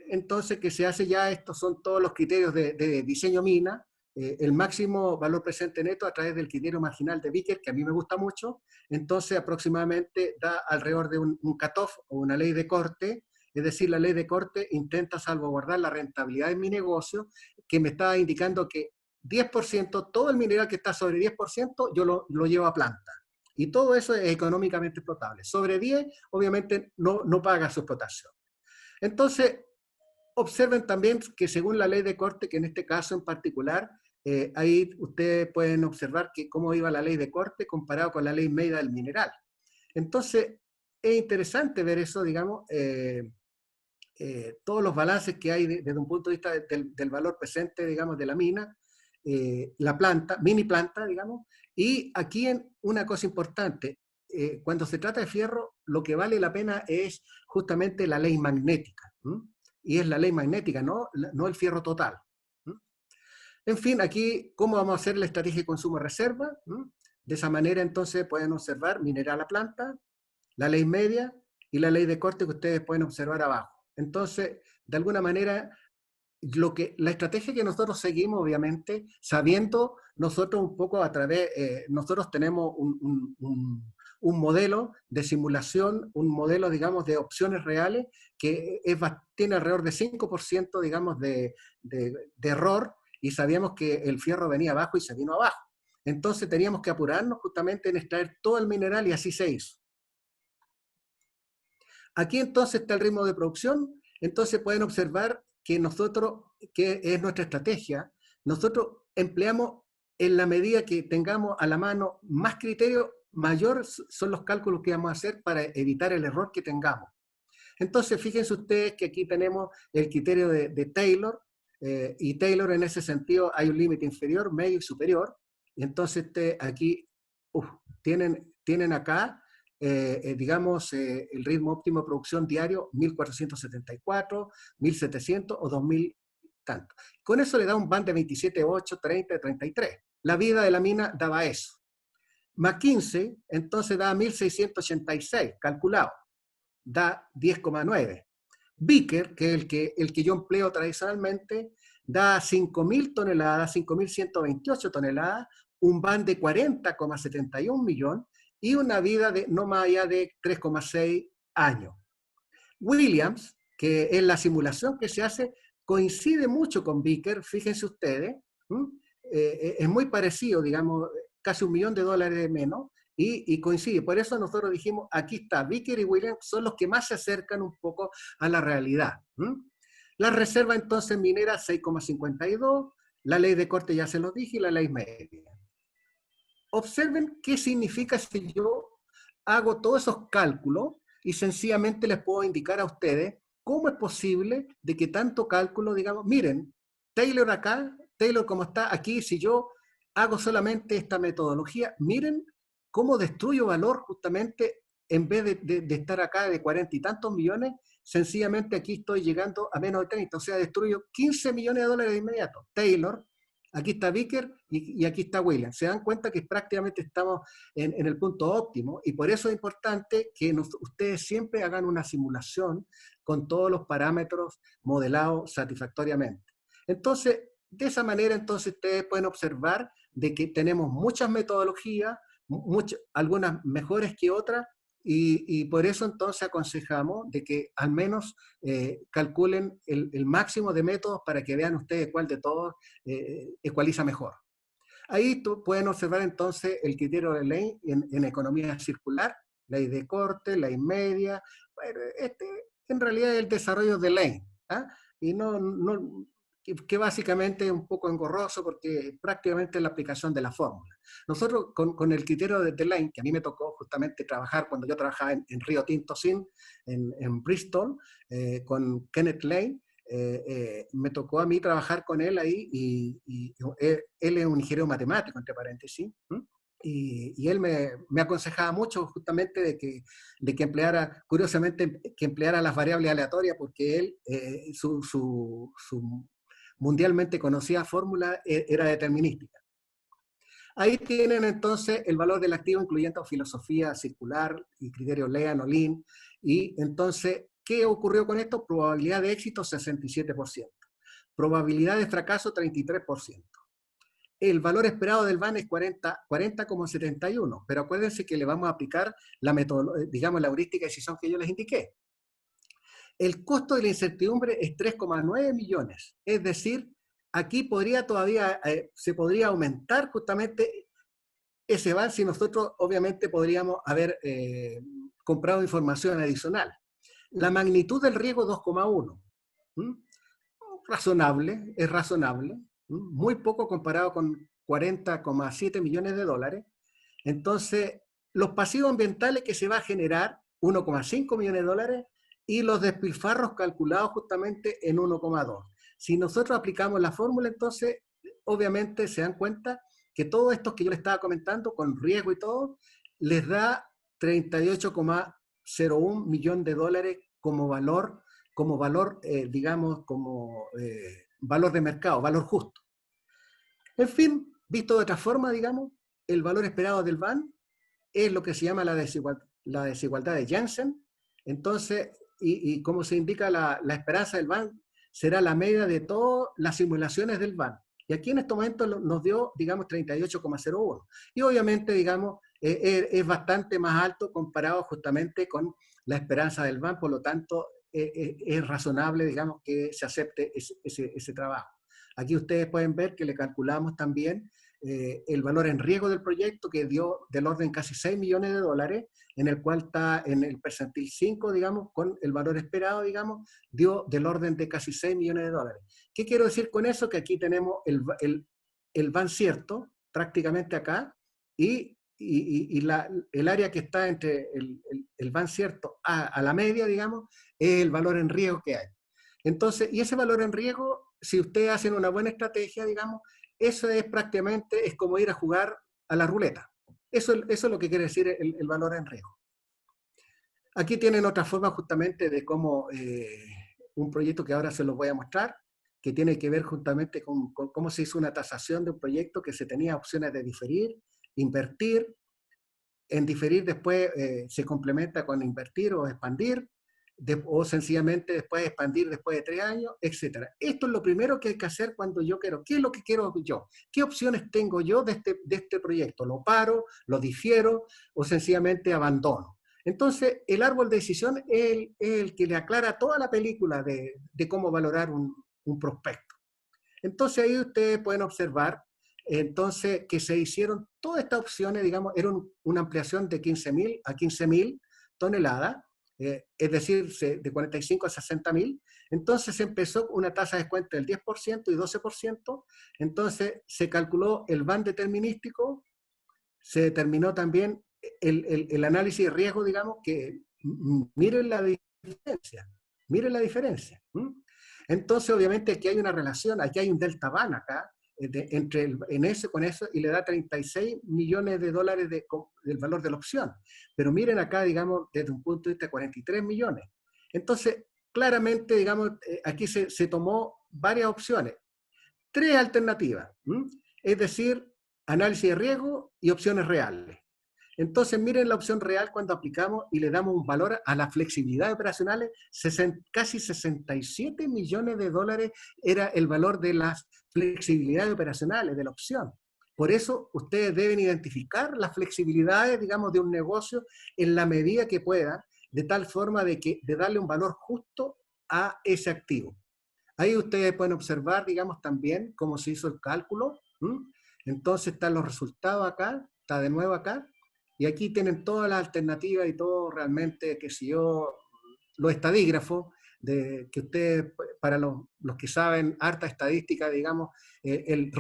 entonces que se hace ya, estos son todos los criterios de diseño mina, el máximo valor presente neto a través del criterio marginal de Vickers, que a mí me gusta mucho, entonces aproximadamente da alrededor de un cutoff o una ley de corte, es decir, la ley de corte intenta salvaguardar la rentabilidad de mi negocio, que me está indicando que 10%, todo el mineral que está sobre 10%, yo lo llevo a planta. Y todo eso es económicamente explotable. Sobre 10, obviamente, no paga su explotación. Entonces, observen también que según la ley de corte, que en este caso en particular, ahí ustedes pueden observar cómo iba la ley de corte comparado con la ley media del mineral. Entonces, es interesante ver eso, digamos, todos los balances que hay desde un punto de vista del valor presente, digamos, de la mina, la planta, mini planta, digamos, y aquí una cosa importante, cuando se trata de fierro, lo que vale la pena es justamente la ley magnética, y es la ley magnética, no el fierro total. En fin, aquí, ¿cómo vamos a hacer la estrategia de consumo de reserva? De esa manera, entonces, pueden observar mineral a planta, la ley media y la ley de corte que ustedes pueden observar abajo. Entonces, de alguna manera, la estrategia que nosotros seguimos, obviamente, sabiendo nosotros un poco a través, nosotros tenemos un modelo de simulación, un modelo, digamos, de opciones reales que tiene alrededor de 5%, digamos, de error, y sabíamos que el fierro venía abajo y se vino abajo. Entonces teníamos que apurarnos justamente en extraer todo el mineral y así se hizo. Aquí entonces está el ritmo de producción, entonces pueden observar que nosotros, que es nuestra estrategia, nosotros empleamos en la medida que tengamos a la mano más criterios, mayor son los cálculos que vamos a hacer para evitar el error que tengamos. Entonces, fíjense ustedes que aquí tenemos el criterio de Taylor, y Taylor en ese sentido hay un límite inferior, medio y superior, y entonces aquí tienen acá, digamos, el ritmo óptimo de producción diario, 1474, 1700 o 2000 tanto. Con eso le da un band de 27,8, 30, 33. La vida de la mina daba eso. más 15, entonces da 1.686, calculado, da 10,9. Beaker, que es el que yo empleo tradicionalmente, da 5.000 toneladas, 5.128 toneladas, un van de 40,71 millones y una vida de no más allá de 3,6 años. Williams, que es la simulación que se hace, coincide mucho con Beaker, fíjense ustedes, es muy parecido, digamos, casi $1 millón menos, y coincide. Por eso nosotros dijimos, aquí está, Beaker y Williams son los que más se acercan un poco a la realidad. La reserva entonces minera 6,52, la ley de corte ya se lo dije, y la ley media. Observen qué significa si yo hago todos esos cálculos y sencillamente les puedo indicar a ustedes cómo es posible de que tanto cálculo, digamos, miren, Taylor acá, Taylor como está aquí, si yo hago solamente esta metodología, miren cómo destruyo valor justamente en vez de estar acá de 40 y tantos millones, sencillamente aquí estoy llegando a menos de 30, o sea, destruyo $15 millones de inmediato. Taylor, aquí está Beaker y aquí está Williams. Se dan cuenta que prácticamente estamos en el punto óptimo y por eso es importante que ustedes siempre hagan una simulación con todos los parámetros modelados satisfactoriamente. Entonces, de esa manera, entonces ustedes pueden observar de que tenemos muchas metodologías, algunas mejores que otras, y por eso entonces aconsejamos de que al menos calculen el máximo de métodos para que vean ustedes cuál de todos ecualiza mejor. Ahí pueden observar entonces el criterio de ley en economía circular, ley de corte, ley media, bueno, en realidad es el desarrollo de ley, ¿ah? Y que básicamente es un poco engorroso porque prácticamente es la aplicación de la fórmula. Nosotros con el criterio de Lane, que a mí me tocó justamente trabajar cuando yo trabajaba en Rio Tinto Sin, en Bristol, con Kenneth Lane, me tocó a mí trabajar con él ahí y él es un ingeniero matemático, entre paréntesis, y él me aconsejaba mucho justamente de que empleara, curiosamente, que empleara las variables aleatorias porque él, su mundialmente conocida fórmula era determinística. Ahí tienen entonces el valor del activo incluyendo filosofía circular y criterios Lean o Lean. Y entonces, ¿qué ocurrió con esto? Probabilidad de éxito 67%. Probabilidad de fracaso 33%. El valor esperado del VAN es 40,71, pero acuérdense que le vamos a aplicar la metodología, digamos, la heurística de decisión que yo les indiqué. El costo de la incertidumbre es 3,9 millones, es decir, aquí podría todavía, se podría aumentar justamente ese VAN si nosotros obviamente podríamos haber comprado información adicional. La magnitud del riesgo 2,1, razonable, es razonable, muy poco comparado con 40,7 millones de dólares. Entonces, los pasivos ambientales que se va a generar, 1,5 millones de dólares, y los despilfarros calculados justamente en 1,2. Si nosotros aplicamos la fórmula, entonces, obviamente se dan cuenta que todo esto que yo les estaba comentando, con riesgo y todo, les da 38,01 millones de dólares como valor, digamos, como valor de mercado, valor justo. En fin, visto de otra forma, digamos, el valor esperado del VAN es lo que se llama la desigualdad de Jensen. Entonces, y como se indica, la esperanza del VAN será la media de todas las simulaciones del VAN. Y aquí en este momento nos dio, digamos, 38,01. Y obviamente, digamos, es bastante más alto comparado justamente con la esperanza del VAN, por lo tanto, es razonable, digamos, que se acepte ese trabajo. Aquí ustedes pueden ver que le calculamos también el valor en riesgo del proyecto, que dio del orden casi 6 millones de dólares, en el cual está en el percentil 5, digamos, con el valor esperado, digamos, dio del orden de casi 6 millones de dólares. ¿Qué quiero decir con eso? Que aquí tenemos el VAN cierto, prácticamente acá, y el área que está entre el VAN cierto a la media, digamos, es el valor en riesgo que hay. Entonces, y ese valor en riesgo, si ustedes hacen una buena estrategia, digamos, eso es prácticamente, es como ir a jugar a la ruleta. Eso es lo que quiere decir el valor en riesgo. Aquí tienen otra forma justamente de cómo un proyecto que ahora se los voy a mostrar, que tiene que ver justamente con cómo se hizo una tasación de un proyecto que se tenía opciones de diferir, invertir, en diferir después se complementa con invertir o expandir, o sencillamente después expandir después de 3 años, etc. Esto es lo primero que hay que hacer cuando yo quiero. ¿Qué es lo que quiero yo? ¿Qué opciones tengo yo de este proyecto? ¿Lo paro, lo difiero o sencillamente abandono? Entonces, el árbol de decisión es el que le aclara toda la película de cómo valorar un prospecto. Entonces, ahí ustedes pueden observar entonces que se hicieron todas estas opciones, digamos, era una ampliación de 15.000 a 15.000 toneladas, es decir, de 45 a 60.000. Entonces se empezó una tasa de descuento del 10% y 12%. Entonces se calculó el van determinístico, se determinó también el análisis de riesgo, digamos, que miren la diferencia, miren la diferencia. Entonces, obviamente, aquí hay una relación, aquí hay un delta van acá, con eso, y le da 36 millones de dólares del valor de la opción. Pero miren acá, digamos, desde un punto de vista de 43 millones. Entonces, claramente, digamos, aquí se tomó varias opciones. 3 alternativas, es decir, análisis de riesgo y opciones reales. Entonces, miren la opción real cuando aplicamos y le damos un valor a las flexibilidades operacionales, casi 67 millones de dólares era el valor de las flexibilidades operacionales de la opción. Por eso, ustedes deben identificar las flexibilidades, digamos, de un negocio en la medida que puedan, de tal forma de darle un valor justo a ese activo. Ahí ustedes pueden observar, digamos, también cómo se hizo el cálculo. Entonces están los resultados acá, está de nuevo acá, y aquí tienen todas las alternativas y todo realmente, que si yo, los estadígrafos, que ustedes, para los que saben harta estadística, digamos, el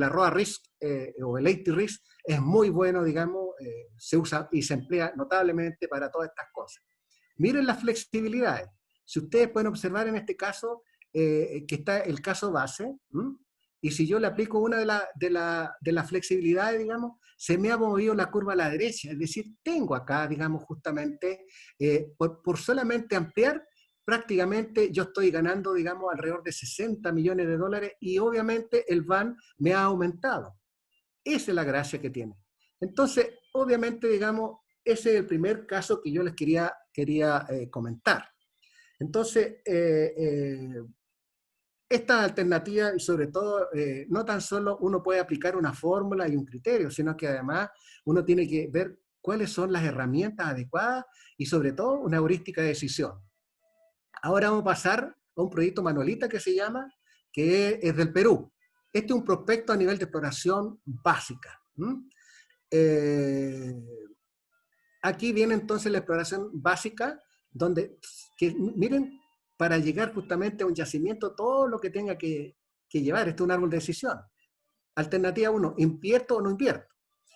arroba risk o el AT-risk es muy bueno, digamos, se usa y se emplea notablemente para todas estas cosas. Miren las flexibilidades. Si ustedes pueden observar en este caso, que está el caso base, y si yo le aplico una de las flexibilidades, digamos, se me ha movido la curva a la derecha, es decir, tengo acá, digamos, justamente, por solamente ampliar, prácticamente yo estoy ganando, digamos, alrededor de 60 millones de dólares, y obviamente el VAN me ha aumentado. Esa es la gracia que tiene. Entonces, obviamente, digamos, ese es el primer caso que yo les quería comentar. Entonces, esta alternativa, y sobre todo, no tan solo uno puede aplicar una fórmula y un criterio, sino que además uno tiene que ver cuáles son las herramientas adecuadas y sobre todo una heurística de decisión. Ahora vamos a pasar a un proyecto Manolita que se llama, que es del Perú. Este es un prospecto a nivel de exploración básica. Aquí viene entonces la exploración básica, donde, miren, para llegar justamente a un yacimiento, todo lo que tenga que llevar, este es un árbol de decisión. Alternativa 1, ¿invierto o no invierto?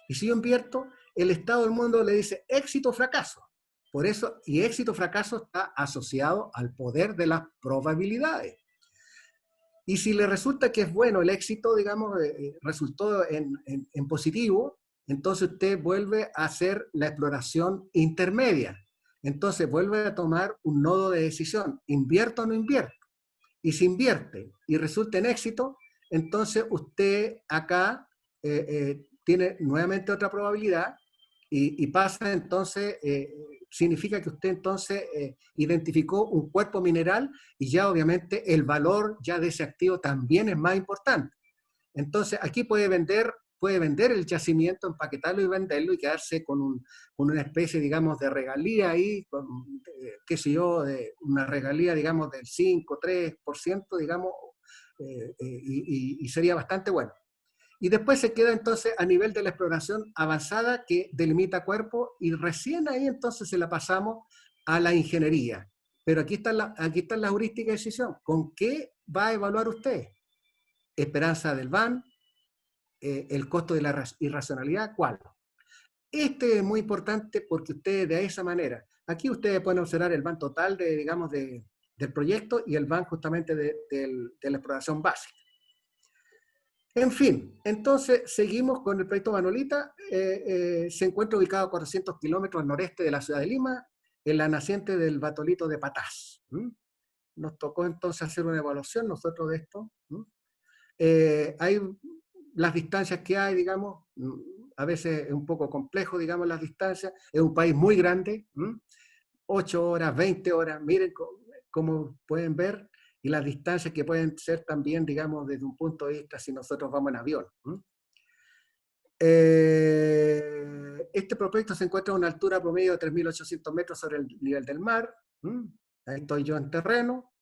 Y si yo invierto, el estado del mundo le dice éxito o fracaso. Por eso, y éxito o fracaso está asociado al poder de las probabilidades. Y si le resulta que es bueno el éxito, digamos, resultó en positivo, entonces usted vuelve a hacer la exploración intermedia. Entonces vuelve a tomar un nodo de decisión, ¿invierto o no invierto? Y si invierte y resulta en éxito, entonces usted acá tiene nuevamente otra probabilidad y pasa entonces, significa que usted entonces identificó un cuerpo mineral y ya obviamente el valor ya de ese activo también es más importante. Entonces aquí puede vender el yacimiento, empaquetarlo y venderlo y quedarse con una especie, digamos, de regalía ahí, qué sé yo, de una regalía, digamos, del 5, 3%, digamos, y sería bastante bueno. Y después se queda entonces a nivel de la exploración avanzada que delimita cuerpo y recién ahí entonces se la pasamos a la ingeniería. Pero aquí está la heurística de decisión. ¿Con qué va a evaluar usted? Esperanza del VAN, el costo de la irracionalidad, ¿cuál? Este es muy importante porque ustedes de esa manera, aquí ustedes pueden observar el VAN total digamos, del proyecto y el VAN justamente de la exploración básica. En fin, entonces seguimos con el proyecto Manolita. Se encuentra ubicado a 400 kilómetros al noreste de la ciudad de Lima, en la naciente del Batolito de Patás. Nos tocó entonces hacer una evaluación nosotros de esto. Hay las distancias que hay, digamos, a veces es un poco complejo, digamos, las distancias. Es un país muy grande, 8 horas, 20 horas, miren como pueden ver, y las distancias que pueden ser también, digamos, desde un punto de vista si nosotros vamos en avión. Este proyecto se encuentra a una altura promedio de 3.800 metros sobre el nivel del mar. Ahí estoy yo en terreno.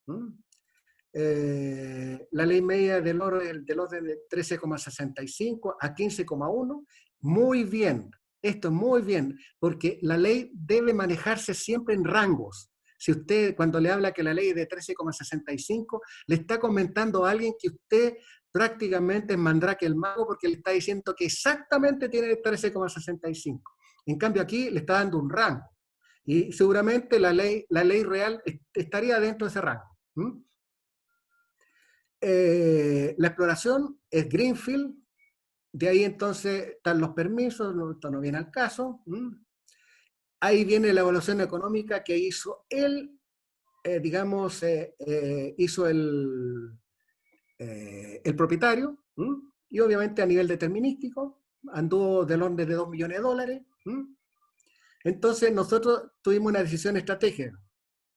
La ley media del orden de 13,65 a 15,1. Muy bien, esto es muy bien, porque la ley debe manejarse siempre en rangos. Si usted, cuando le habla que la ley es de 13,65, le está comentando a alguien que usted prácticamente es Mandrake el mago, porque le está diciendo que exactamente tiene 13,65. En cambio aquí le está dando un rango. Y seguramente la ley real estaría dentro de ese rango. La exploración es Greenfield. De ahí entonces están los permisos, esto no viene al caso. Ahí viene la evaluación económica que hizo él, hizo el propietario, y obviamente a nivel determinístico, anduvo del orden de $2 millones. Entonces nosotros tuvimos una decisión estratégica.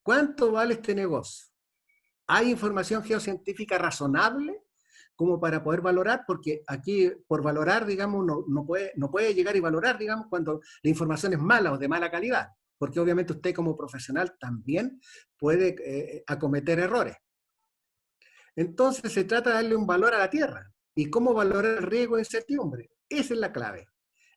¿Cuánto vale este negocio? ¿Hay información geocientífica razonable como para poder valorar? Porque aquí, por valorar, digamos, no puede llegar y valorar, digamos, cuando la información es mala o de mala calidad, porque obviamente usted como profesional también puede acometer errores. Entonces se trata de darle un valor a la tierra. ¿Y cómo valorar el riesgo de incertidumbre? Esa es la clave.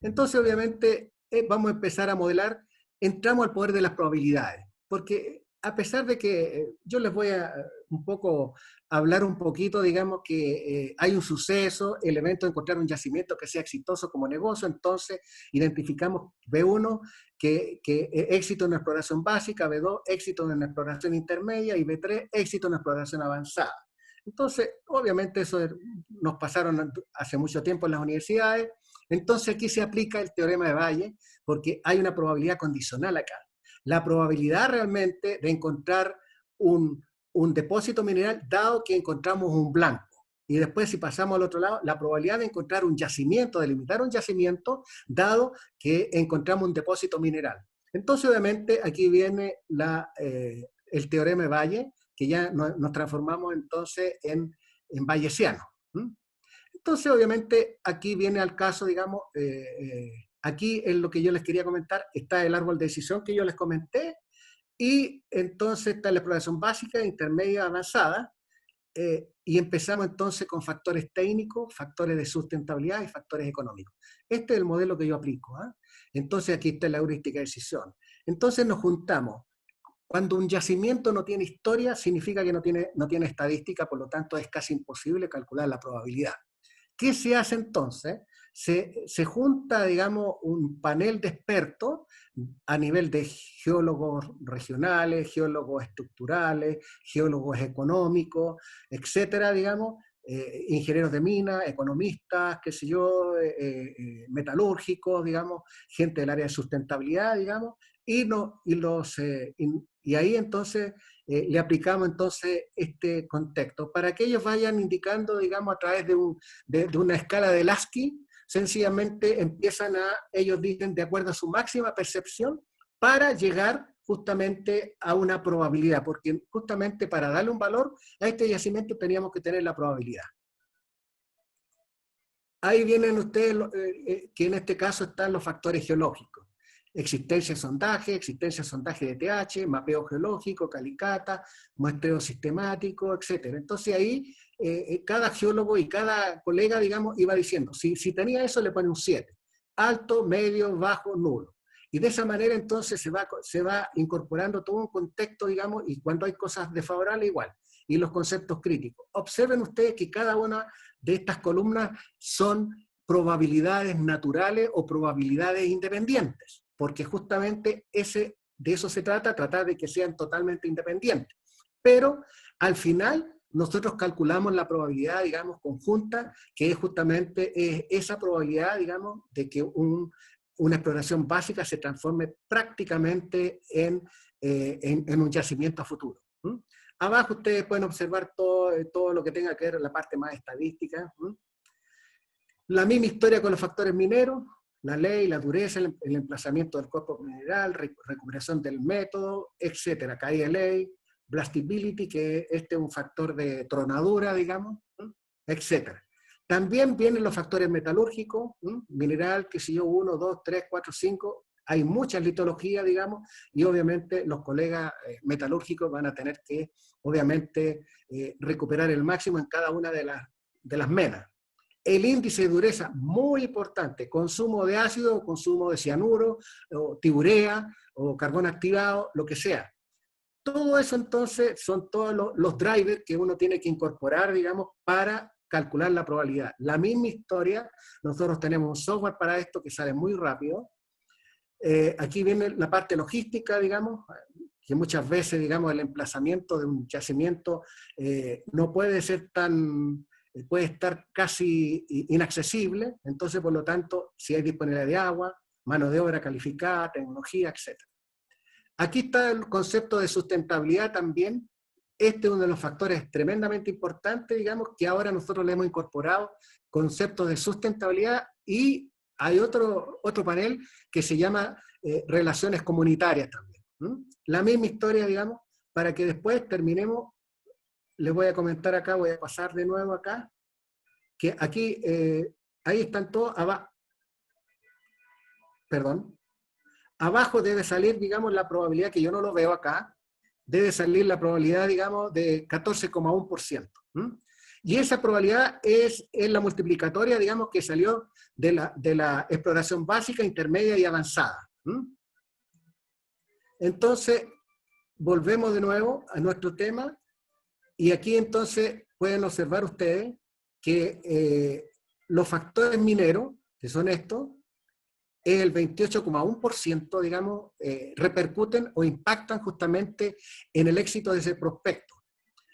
Entonces, obviamente, vamos a empezar a modelar, entramos al poder de las probabilidades, porque a pesar de que yo les voy a un poco hablar un poquito, digamos que hay un suceso, el evento de encontrar un yacimiento que sea exitoso como negocio, entonces identificamos B1, que éxito en la exploración básica, B2, éxito en la exploración intermedia, y B3, éxito en la exploración avanzada. Entonces, obviamente eso nos pasaron hace mucho tiempo en las universidades. Entonces aquí se aplica el teorema de Bayes, porque hay una probabilidad condicional acá. La probabilidad realmente de encontrar un depósito mineral, dado que encontramos un blanco. Y después, si pasamos al otro lado, la probabilidad de encontrar un yacimiento, de delimitar un yacimiento, dado que encontramos un depósito mineral. Entonces, obviamente, aquí viene el teorema de Bayes, que ya nos transformamos entonces en bayesiano. Entonces, obviamente, aquí viene al caso, digamos, aquí es lo que yo les quería comentar, está el árbol de decisión que yo les comenté, y entonces está la exploración básica, intermedia, avanzada, y empezamos entonces con factores técnicos, factores de sustentabilidad y factores económicos. Este es el modelo que yo aplico. Entonces aquí está la heurística de decisión. Entonces nos juntamos. Cuando un yacimiento no tiene historia, significa que no tiene estadística, por lo tanto es casi imposible calcular la probabilidad. ¿Qué se hace entonces? Se junta, digamos, un panel de expertos a nivel de geólogos regionales, geólogos estructurales, geólogos económicos, etcétera, digamos, ingenieros de minas, economistas, qué sé yo, metalúrgicos, digamos, gente del área de sustentabilidad, digamos, y ahí entonces le aplicamos entonces este contexto para que ellos vayan indicando, digamos, a través de una escala de Lasky. Sencillamente ellos dicen de acuerdo a su máxima percepción para llegar justamente a una probabilidad, porque justamente para darle un valor a este yacimiento teníamos que tener la probabilidad. Ahí vienen ustedes, que en este caso están los factores geológicos. Existencia de sondaje de TH, mapeo geológico, calicata, muestreo sistemático, etc. Entonces ahí cada geólogo y cada colega, digamos, iba diciendo, si tenía eso le pone un 7, alto, medio, bajo, nulo. Y de esa manera entonces se va incorporando todo un contexto, digamos, y cuando hay cosas desfavorables igual. Y los conceptos críticos. Observen ustedes que cada una de estas columnas son probabilidades naturales o probabilidades independientes, porque justamente de eso se trata, tratar de que sean totalmente independientes. Pero al final nosotros calculamos la probabilidad, digamos, conjunta, que es justamente esa probabilidad, digamos, de que una exploración básica se transforme prácticamente en un yacimiento a futuro. Abajo ustedes pueden observar todo lo que tenga que ver con la parte más estadística. La misma historia con los factores mineros. la ley, la dureza, el emplazamiento del cuerpo mineral, recuperación del método, etcétera, caída de ley, blastability, que este es un factor de tronadura, digamos, etcétera. También vienen los factores metalúrgicos, mineral, que si yo, 1, 2, 3, 4, 5, hay muchas litologías, digamos, y obviamente los colegas metalúrgicos van a tener que, obviamente, recuperar el máximo en cada una de las menas. El índice de dureza, muy importante, consumo de ácido, consumo de cianuro, o tiurea, o carbón activado, lo que sea. Todo eso entonces son todos los drivers que uno tiene que incorporar, digamos, para calcular la probabilidad. La misma historia, nosotros tenemos un software para esto que sale muy rápido. Aquí viene la parte logística, digamos, que muchas veces, digamos, el emplazamiento de un yacimiento no puede ser tan, puede estar casi inaccesible, entonces, por lo tanto, si hay disponibilidad de agua, mano de obra calificada, tecnología, etc. Aquí está el concepto de sustentabilidad también. Este es uno de los factores tremendamente importantes, digamos, que ahora nosotros le hemos incorporado conceptos de sustentabilidad, y hay otro panel que se llama relaciones comunitarias también. La misma historia, digamos, para que después terminemos. Les voy a comentar acá, voy a pasar de nuevo acá, que aquí, ahí están todos, abajo debe salir, digamos, la probabilidad, que yo no lo veo acá, debe salir la probabilidad, digamos, de 14,1%. Y esa probabilidad es la multiplicatoria, digamos, que salió de la exploración básica, intermedia y avanzada. Entonces, volvemos de nuevo a nuestro tema, y aquí entonces pueden observar ustedes que los factores mineros, que son estos, el 28,1%, digamos, repercuten o impactan justamente en el éxito de ese prospecto.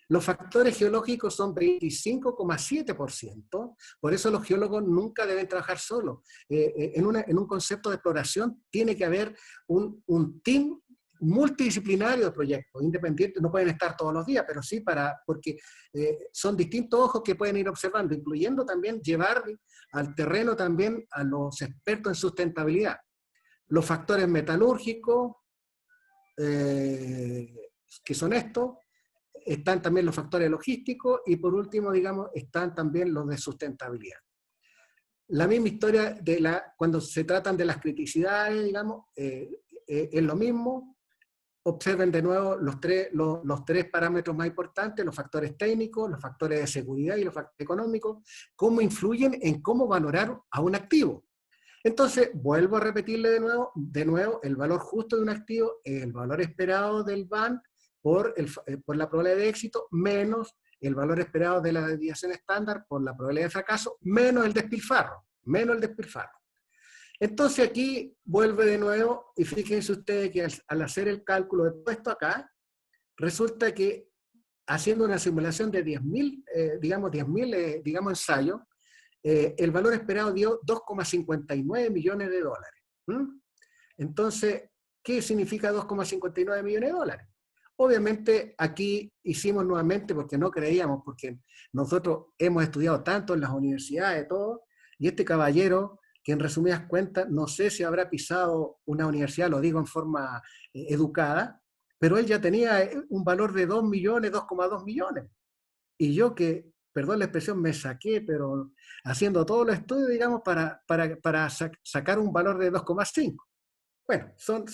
Los factores geológicos son 25,7%, por eso los geólogos nunca deben trabajar solos. En un concepto de exploración tiene que haber un team multidisciplinario de proyectos, independientes, no pueden estar todos los días, pero sí porque son distintos ojos que pueden ir observando, incluyendo también llevar al terreno también a los expertos en sustentabilidad. Los factores metalúrgicos, que son estos, están también los factores logísticos, y por último, digamos, están también los de sustentabilidad. La misma historia cuando se tratan de las criticidades, digamos, es lo mismo. Observen de nuevo los tres parámetros más importantes, los factores técnicos, los factores de seguridad y los factores económicos, cómo influyen en cómo valorar a un activo. Entonces, vuelvo a repetirle de nuevo, el valor justo de un activo es el valor esperado del BAN por la probabilidad de éxito, menos el valor esperado de la desviación estándar por la probabilidad de fracaso, menos el despilfarro. Entonces aquí vuelve de nuevo, y fíjense ustedes que al hacer el cálculo de todo esto acá, resulta que haciendo una simulación de 10.000 ensayos, el valor esperado dio 2,59 millones de dólares. Entonces, ¿qué significa 2,59 millones de dólares? Obviamente aquí hicimos nuevamente, porque no creíamos, porque nosotros hemos estudiado tanto en las universidades, todo, y este caballero, que en resumidas cuentas, no sé si habrá pisado una universidad, lo digo en forma educada, pero él ya tenía un valor de 2 millones, 2,2 millones. Y yo que, perdón la expresión, me saqué, pero haciendo todos los estudios, digamos, para sacar un valor de 2,5. Bueno, son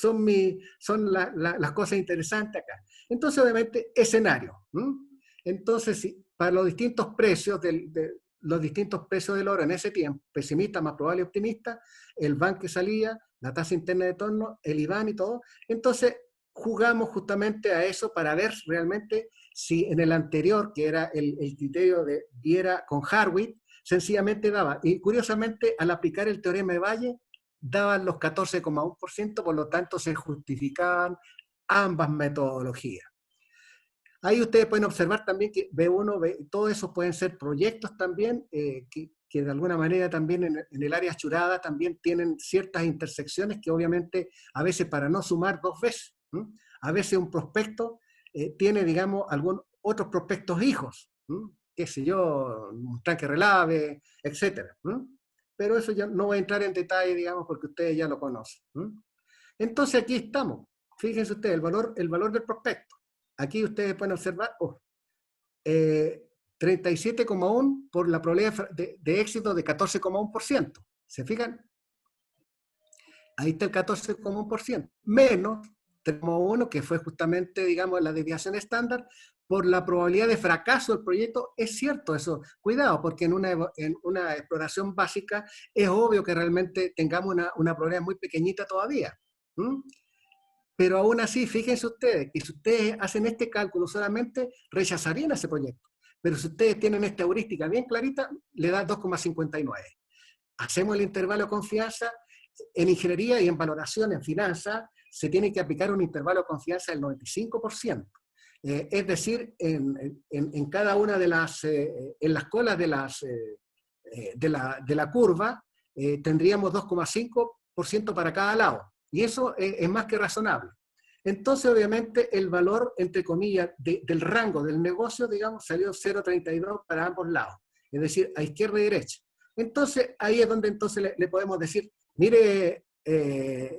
las cosas interesantes acá. Entonces, obviamente, escenario. Entonces, para los distintos precios los distintos precios del oro en ese tiempo, pesimista, más probable y optimista, el BAN que salía, la tasa interna de torno, el IBAN y todo. Entonces, jugamos justamente a eso para ver realmente si en el anterior, que era el criterio de Viera con Hartwig, sencillamente daba. Y curiosamente, al aplicar el teorema de Valle, daban los 14,1%, por lo tanto se justificaban ambas metodologías. Ahí ustedes pueden observar también que B1, todo eso pueden ser proyectos también, que de alguna manera también en el área achurada también tienen ciertas intersecciones que obviamente a veces para no sumar dos veces, a veces un prospecto tiene, digamos, otros prospectos hijos, qué sé yo, un tanque relave, etc. pero eso ya no voy a entrar en detalle, digamos, porque ustedes ya lo conocen. Entonces aquí estamos. Fíjense ustedes, el valor del prospecto. Aquí ustedes pueden observar 37,1 por la probabilidad de éxito de 14,1%. ¿Se fijan? Ahí está el 14,1%. Menos 3,1, que fue justamente, digamos, la desviación estándar, por la probabilidad de fracaso del proyecto. Es cierto eso. Cuidado, porque en una exploración básica es obvio que realmente tengamos una probabilidad muy pequeñita todavía. Pero aún así, fíjense ustedes, que si ustedes hacen este cálculo solamente, rechazarían ese proyecto. Pero si ustedes tienen esta heurística bien clarita, le da 2,59. Hacemos el intervalo de confianza. En ingeniería y en valoración, en finanzas, se tiene que aplicar un intervalo de confianza del 95%. Es decir, en cada una de en las colas de la curva, tendríamos 2,5% para cada lado. Y eso es más que razonable. Entonces, obviamente, el valor, entre comillas, del rango del negocio, digamos, salió 0,32 para ambos lados. Es decir, a izquierda y derecha. Entonces, ahí es donde entonces le podemos decir, mire,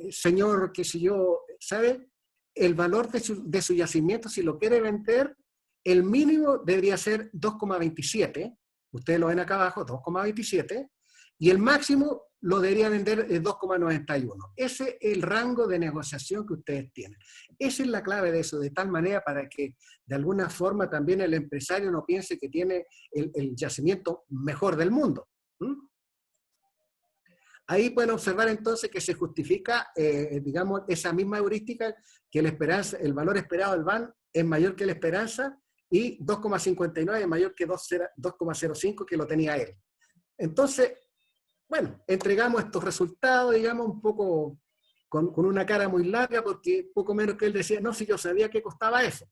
señor, qué sé yo, ¿sabe? El valor de su yacimiento, si lo quiere vender, el mínimo debería ser 2,27. Ustedes lo ven acá abajo, 2,27. Y el máximo lo debería vender 2,91. Ese es el rango de negociación que ustedes tienen. Esa es la clave de eso, de tal manera para que de alguna forma también el empresario no piense que tiene el yacimiento mejor del mundo. Ahí pueden observar entonces que se justifica, digamos, esa misma heurística, que el valor esperado del BAN es mayor que la esperanza, y 2,59 es mayor que 2,05 que lo tenía él. Entonces, bueno, entregamos estos resultados, digamos, un poco con una cara muy larga, porque poco menos que él decía, no, si yo sabía que costaba eso.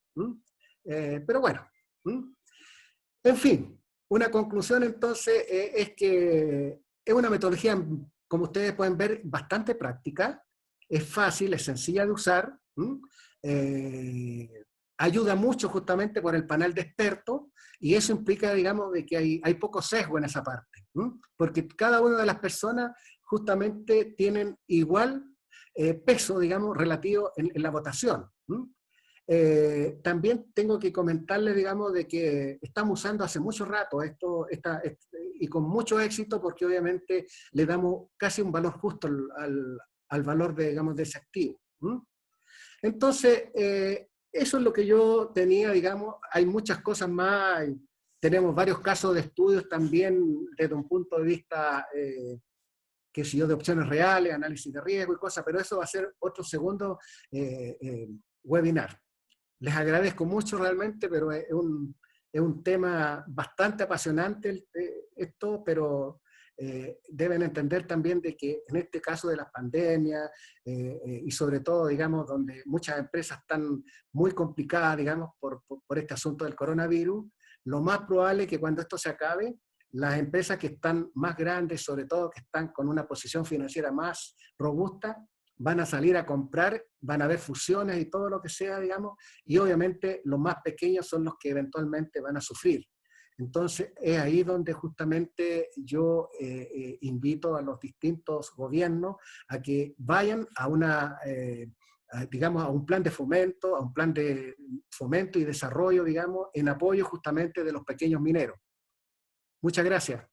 Pero bueno. En fin, una conclusión entonces es que es una metodología, como ustedes pueden ver, bastante práctica, es fácil, es sencilla de usar, ayuda mucho justamente por el panel de expertos, y eso implica, digamos, de que hay poco sesgo en esa parte, porque cada una de las personas justamente tienen igual peso, digamos, relativo en la votación. También tengo que comentarles, digamos, de que estamos usando hace mucho rato y con mucho éxito, porque obviamente le damos casi un valor justo al valor de, digamos, de ese activo. Entonces, eso es lo que yo tenía, digamos. Hay muchas cosas más. Tenemos varios casos de estudios también desde un punto de vista, qué sé yo, de opciones reales, análisis de riesgo y cosas, pero eso va a ser otro segundo webinar. Les agradezco mucho realmente, pero es un tema bastante apasionante esto, pero deben entender también de que en este caso de las pandemias y sobre todo, digamos, donde muchas empresas están muy complicadas, digamos, por este asunto del coronavirus, lo más probable es que cuando esto se acabe, las empresas que están más grandes, sobre todo que están con una posición financiera más robusta, van a salir a comprar, van a haber fusiones y todo lo que sea, digamos, y obviamente los más pequeños son los que eventualmente van a sufrir. Entonces, es ahí donde justamente yo invito a los distintos gobiernos a que vayan a digamos, a un plan de fomento y desarrollo, digamos, en apoyo justamente de los pequeños mineros. Muchas gracias.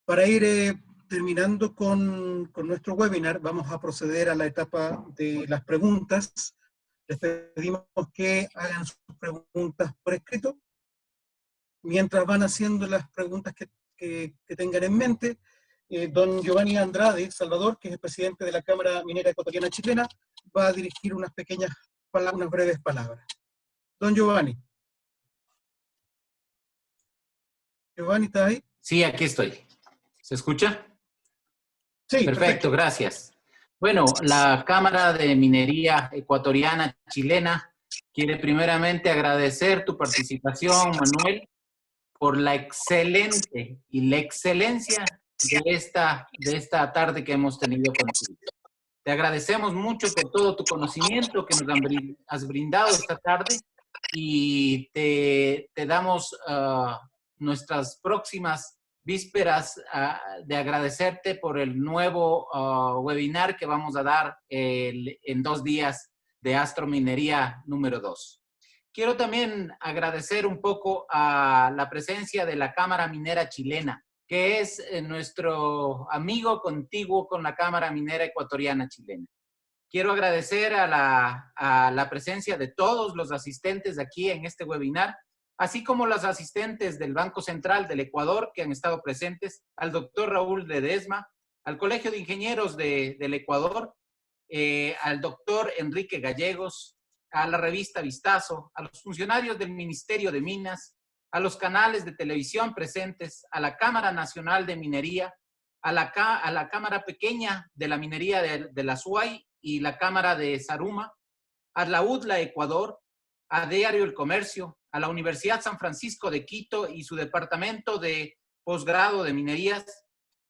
Para ir terminando con nuestro webinar, vamos a proceder a la etapa de las preguntas. Les pedimos que hagan sus preguntas por escrito. Mientras van haciendo las preguntas que tengan en mente, don Giovanni Andrade Salvador, que es el presidente de la Cámara Minera Ecuatoriana Chilena, va a dirigir unas breves palabras. Don Giovanni. Giovanni, ¿está ahí? Sí, aquí estoy. ¿Se escucha? Sí, perfecto, gracias. Bueno, la Cámara de Minería Ecuatoriana Chilena quiere primeramente agradecer tu participación, Manuel, por la excelente y la excelencia de esta tarde que hemos tenido contigo. Te agradecemos mucho por todo tu conocimiento que nos has brindado esta tarde, y te damos nuestras próximas vísperas de agradecerte por el nuevo webinar que vamos a dar en 2 días de Astrominería número 2. Quiero también agradecer un poco a la presencia de la Cámara Minera Chilena, que es nuestro amigo contiguo con la Cámara Minera Ecuatoriana Chilena. Quiero agradecer a la presencia de todos los asistentes aquí en este webinar, así como los asistentes del Banco Central del Ecuador que han estado presentes, al doctor Raúl Ledesma, al Colegio de Ingenieros del Ecuador, al doctor Enrique Gallegos, a la revista Vistazo, a los funcionarios del Ministerio de Minas, a los canales de televisión presentes, a la Cámara Nacional de Minería, a la Cámara Pequeña de la Minería de la SUAY y la Cámara de Zaruma, a la UDLA Ecuador, a Diario El Comercio, a la Universidad San Francisco de Quito y su departamento de posgrado de minerías,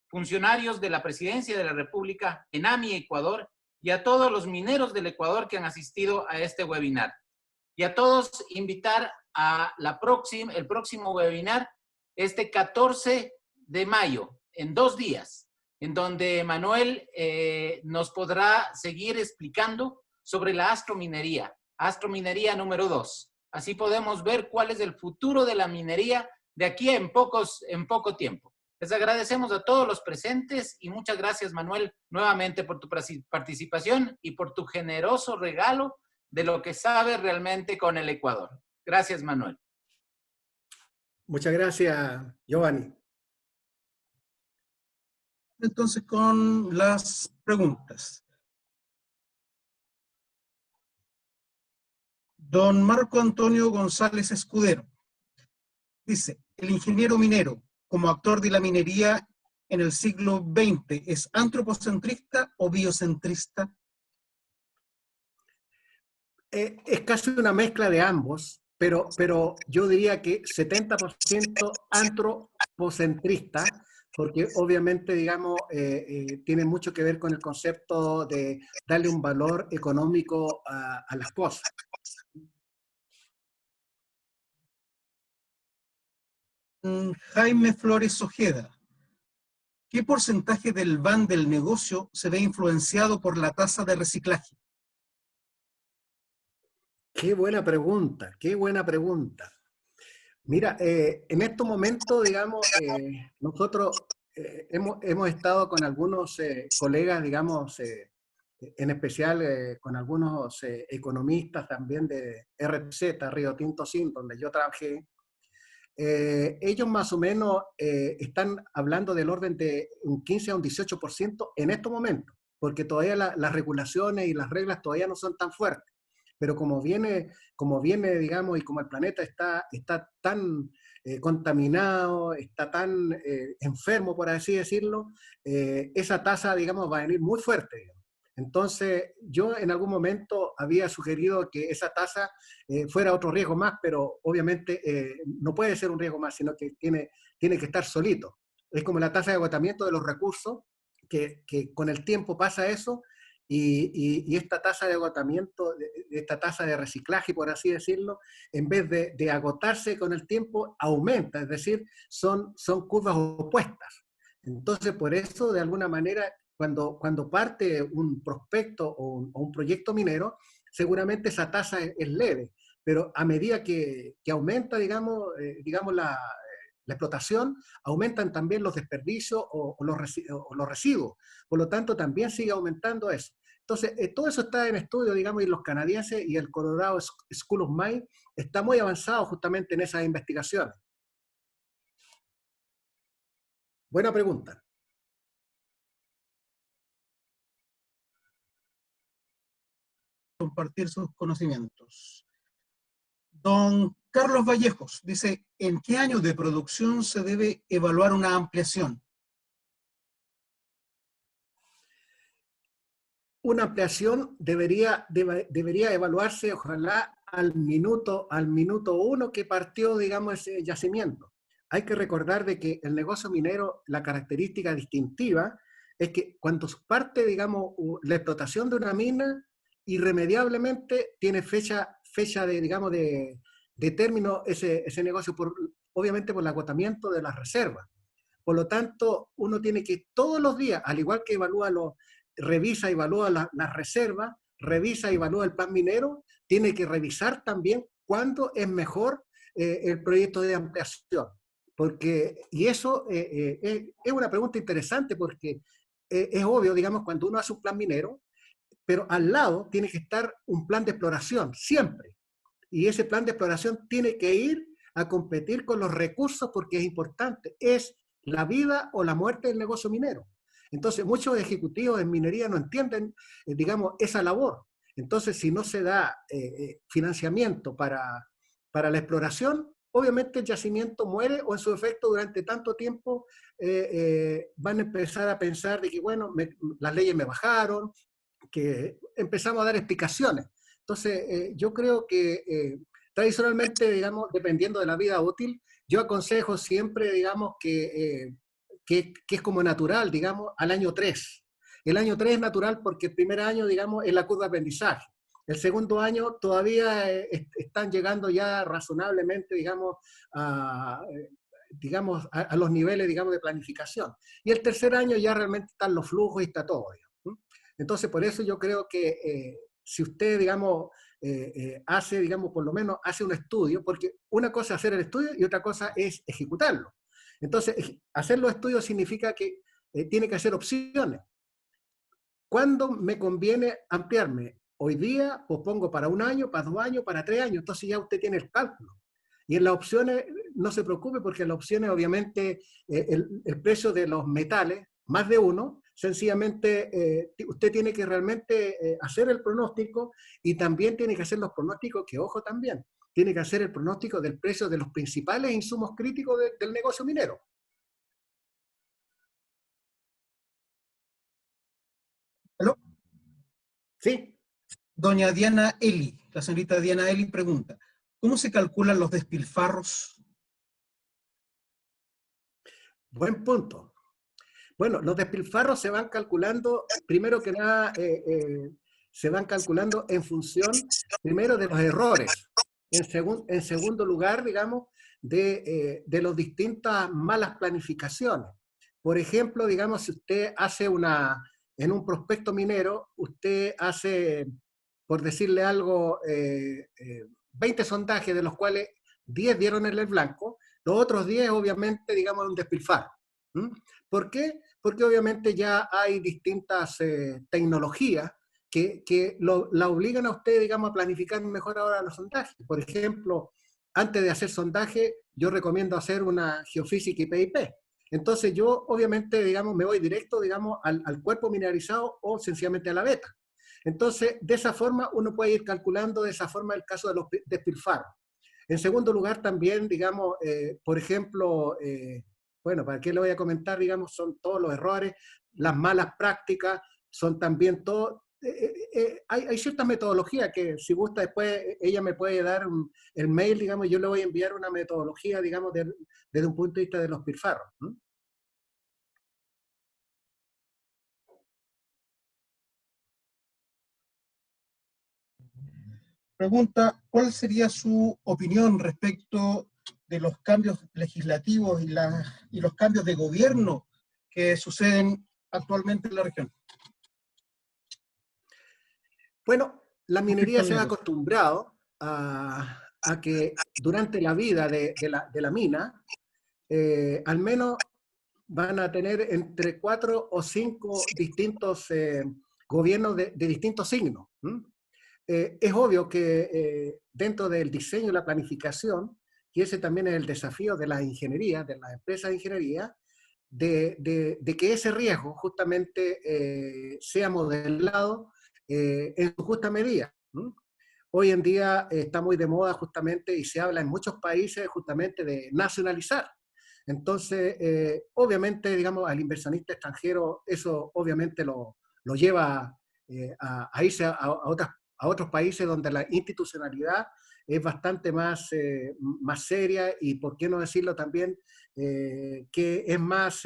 funcionarios de la Presidencia de la República, ENAMI Ecuador, y a todos los mineros del Ecuador que han asistido a este webinar. Y a todos invitar a el próximo webinar, este 14 de mayo, en 2 días, en donde Manuel nos podrá seguir explicando sobre la astrominería número 2. Así podemos ver cuál es el futuro de la minería de aquí en poco tiempo. Les agradecemos a todos los presentes y muchas gracias, Manuel, nuevamente por tu participación y por tu generoso regalo de lo que sabe realmente con el Ecuador. Gracias, Manuel. Muchas gracias, Giovanni. Entonces, con las preguntas. Don Marco Antonio González Escudero dice, ¿el ingeniero minero como actor de la minería en el siglo XX es antropocentrista o biocentrista? Es casi una mezcla de ambos, pero yo diría que 70% antropocentrista, porque obviamente, digamos, tiene mucho que ver con el concepto de darle un valor económico a las cosas. Jaime Flores Ojeda, ¿qué porcentaje del VAN del negocio se ve influenciado por la tasa de reciclaje? Qué buena pregunta, qué buena pregunta. Mira, en estos momentos, digamos, nosotros hemos estado con algunos colegas, digamos, en especial con algunos economistas también de RZ, Río Tinto Sin, donde yo trabajé. Ellos más o menos están hablando del orden de un 15 a un 18% en estos momentos, porque todavía las regulaciones y las reglas todavía no son tan fuertes. Pero como viene, digamos, y como el planeta está tan contaminado, está tan enfermo, por así decirlo, esa tasa, digamos, va a venir muy fuerte, digamos. Entonces, yo en algún momento había sugerido que esa tasa fuera otro riesgo más, pero obviamente no puede ser un riesgo más, sino que tiene que estar solito. Es como la tasa de agotamiento de los recursos, que con el tiempo pasa eso, y esta tasa de agotamiento, esta tasa de reciclaje, por así decirlo, en vez de agotarse con el tiempo, aumenta, es decir, son curvas opuestas. Entonces, por eso, de alguna manera, cuando parte un prospecto o un proyecto minero, seguramente esa tasa es leve, pero a medida que aumenta, digamos, la explotación, aumentan también los desperdicios o los residuos. Por lo tanto, también sigue aumentando eso. Entonces, todo eso está en estudio, digamos, y los canadienses y el Colorado School of Mine está muy avanzado justamente en esas investigaciones. Buena pregunta. Compartir sus conocimientos. Don Carlos Vallejos dice, ¿en qué año de producción se debe evaluar una ampliación? Una ampliación debería evaluarse, ojalá, al minuto 1 que partió, digamos, ese yacimiento. Hay que recordar de que el negocio minero, la característica distintiva es que cuando parte, digamos, la explotación de una mina, irremediablemente tiene fecha de, digamos, de término ese negocio obviamente por el agotamiento de las reservas. Por lo tanto, uno tiene que todos los días, al igual que revisa, evalúa las reservas, revisa y evalúa el plan minero, tiene que revisar también cuándo es mejor el proyecto de ampliación. Y eso es una pregunta interesante porque es obvio, digamos, cuando uno hace un plan minero, pero al lado tiene que estar un plan de exploración, siempre. Y ese plan de exploración tiene que ir a competir con los recursos porque es importante. Es la vida o la muerte del negocio minero. Entonces, muchos ejecutivos en minería no entienden, digamos, esa labor. Entonces, si no se da financiamiento para la exploración, obviamente el yacimiento muere o en su efecto durante tanto tiempo van a empezar a pensar de que, bueno, las leyes me bajaron, que empezamos a dar explicaciones. Entonces, yo creo que tradicionalmente, digamos, dependiendo de la vida útil, yo aconsejo siempre, digamos, que es como natural, digamos, al año 3. El año 3 es natural porque el primer año, digamos, es la curva de aprendizaje. El segundo año todavía están llegando ya razonablemente, digamos, a los niveles, digamos, de planificación. Y el tercer año ya realmente están los flujos y está todo, digamos. Entonces, por eso yo creo que si usted, digamos, hace, digamos, por lo menos hace un estudio, porque una cosa es hacer el estudio y otra cosa es ejecutarlo. Entonces, hacer los estudios significa que tiene que hacer opciones. ¿Cuándo me conviene ampliarme? Hoy día pospongo para 1 año, para 2 años, para 3 años, entonces ya usted tiene el cálculo. Y en las opciones, no se preocupe porque en las opciones, obviamente, el precio de los metales, más de uno, sencillamente usted tiene que realmente hacer el pronóstico y también tiene que hacer los pronósticos, que ojo también, tiene que hacer el pronóstico del precio de los principales insumos críticos del negocio minero. ¿Aló? ¿Sí? Doña Diana Eli, la señorita Diana Eli pregunta, ¿cómo se calculan los despilfarros? Buen punto. Bueno, los despilfarros se van calculando, primero que nada, se van calculando en función, primero, de los errores. En segundo lugar, digamos, de las distintas malas planificaciones. Por ejemplo, digamos, si usted hace en un prospecto minero, usted hace, por decirle algo, 20 sondajes, de los cuales 10 dieron el blanco, los otros 10, obviamente, digamos, un despilfarro. ¿Por qué? Porque obviamente ya hay distintas tecnologías que la obligan a usted, digamos, a planificar mejor ahora los sondajes. Por ejemplo, antes de hacer sondaje, yo recomiendo hacer una geofísica y PIP. Entonces yo, obviamente, digamos, me voy directo, digamos, al cuerpo mineralizado o sencillamente a la beta. Entonces, de esa forma, uno puede ir calculando de esa forma el caso de los despilfarros. En segundo lugar, también, digamos, por ejemplo, bueno, ¿para qué le voy a comentar? Digamos, son todos los errores, las malas prácticas, son también todo. Hay ciertas metodologías que, si gusta, después ella me puede dar el mail, digamos, y yo le voy a enviar una metodología, digamos, desde un punto de vista de los pilfarros. Pregunta, ¿cuál sería su opinión respecto de los cambios legislativos y los cambios de gobierno que suceden actualmente en la región? Bueno, la minería se ha acostumbrado a que durante la vida de la mina, al menos van a tener entre 4 o 5 distintos gobiernos de distintos signos. Es obvio que dentro del diseño y la planificación, y ese también es el desafío de la ingeniería, de las empresas de ingeniería, de que ese riesgo justamente sea modelado en su justa medida. Hoy en día está muy de moda justamente y se habla en muchos países justamente de nacionalizar. Entonces, obviamente, digamos, al inversionista extranjero eso obviamente lo lleva a irse a otros países donde la institucionalidad es bastante más seria y, por qué no decirlo también, que es más,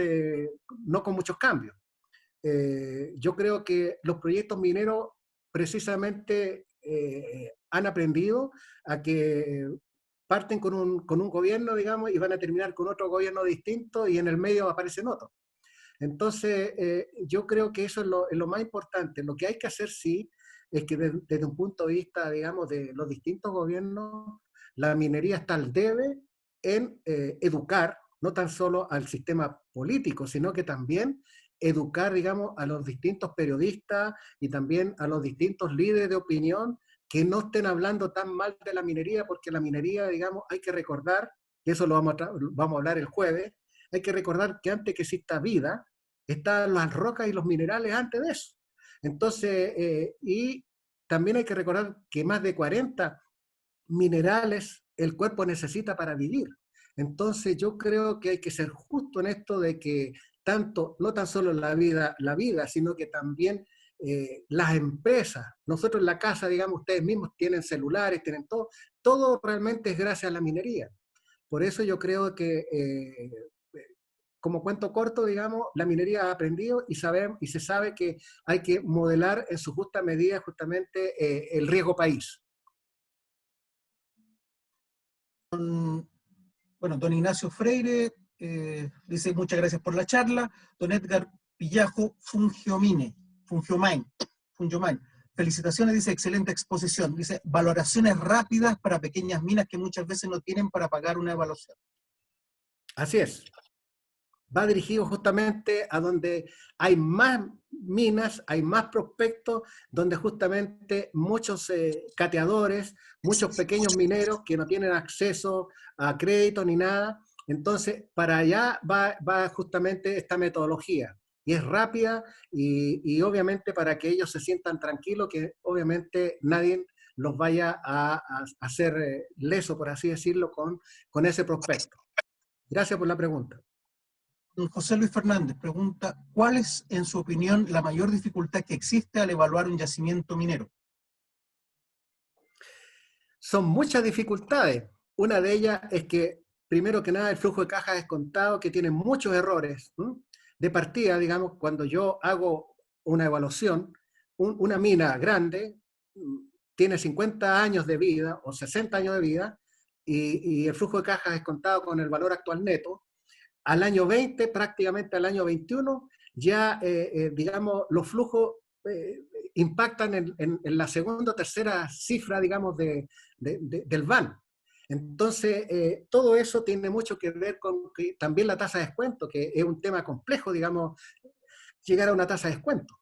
no con muchos cambios. Yo creo que los proyectos mineros precisamente han aprendido a que parten con un gobierno, digamos, y van a terminar con otro gobierno distinto y en el medio aparecen otros. Entonces, yo creo que eso es lo más importante. Lo que hay que hacer, sí, es que desde un punto de vista, digamos, de los distintos gobiernos, la minería está al debe en educar, no tan solo al sistema político, sino que también educar, digamos, a los distintos periodistas y también a los distintos líderes de opinión que no estén hablando tan mal de la minería, porque la minería, digamos, hay que recordar, y eso lo vamos a hablar el jueves, hay que recordar que antes que exista vida, estaban las rocas y los minerales antes de eso. Entonces, y también hay que recordar que más de 40 minerales el cuerpo necesita para vivir. Entonces, yo creo que hay que ser justo en esto de que tanto, no tan solo la vida, sino que también las empresas, nosotros en la casa, digamos, ustedes mismos tienen celulares, tienen todo realmente es gracias a la minería. Por eso yo creo que como cuento corto, digamos, la minería ha aprendido y se sabe que hay que modelar en su justa medida justamente el riesgo país. Bueno, don Ignacio Freire dice muchas gracias por la charla. Don Edgar Pillajo Fungiomain. Felicitaciones, dice, excelente exposición. Dice, valoraciones rápidas para pequeñas minas que muchas veces no tienen para pagar una evaluación. Así es. Va dirigido justamente a donde hay más minas, hay más prospectos, donde justamente muchos cateadores, muchos pequeños mineros que no tienen acceso a crédito ni nada. Entonces, para allá va justamente esta metodología. Y es rápida y obviamente para que ellos se sientan tranquilos, que obviamente nadie los vaya a hacer leso, por así decirlo, con ese prospecto. Gracias por la pregunta. José Luis Fernández pregunta, ¿cuál es, en su opinión, la mayor dificultad que existe al evaluar un yacimiento minero? Son muchas dificultades. Una de ellas es que, primero que nada, el flujo de caja descontado, que tiene muchos errores. De partida, digamos, cuando yo hago una evaluación, una mina grande tiene 50 años de vida o 60 años de vida y el flujo de caja descontado con el valor actual neto, al año 20, prácticamente al año 21, ya, digamos, los flujos impactan en la segunda o tercera cifra, digamos, del VAN. Entonces, todo eso tiene mucho que ver con que también la tasa de descuento, que es un tema complejo, digamos, llegar a una tasa de descuento.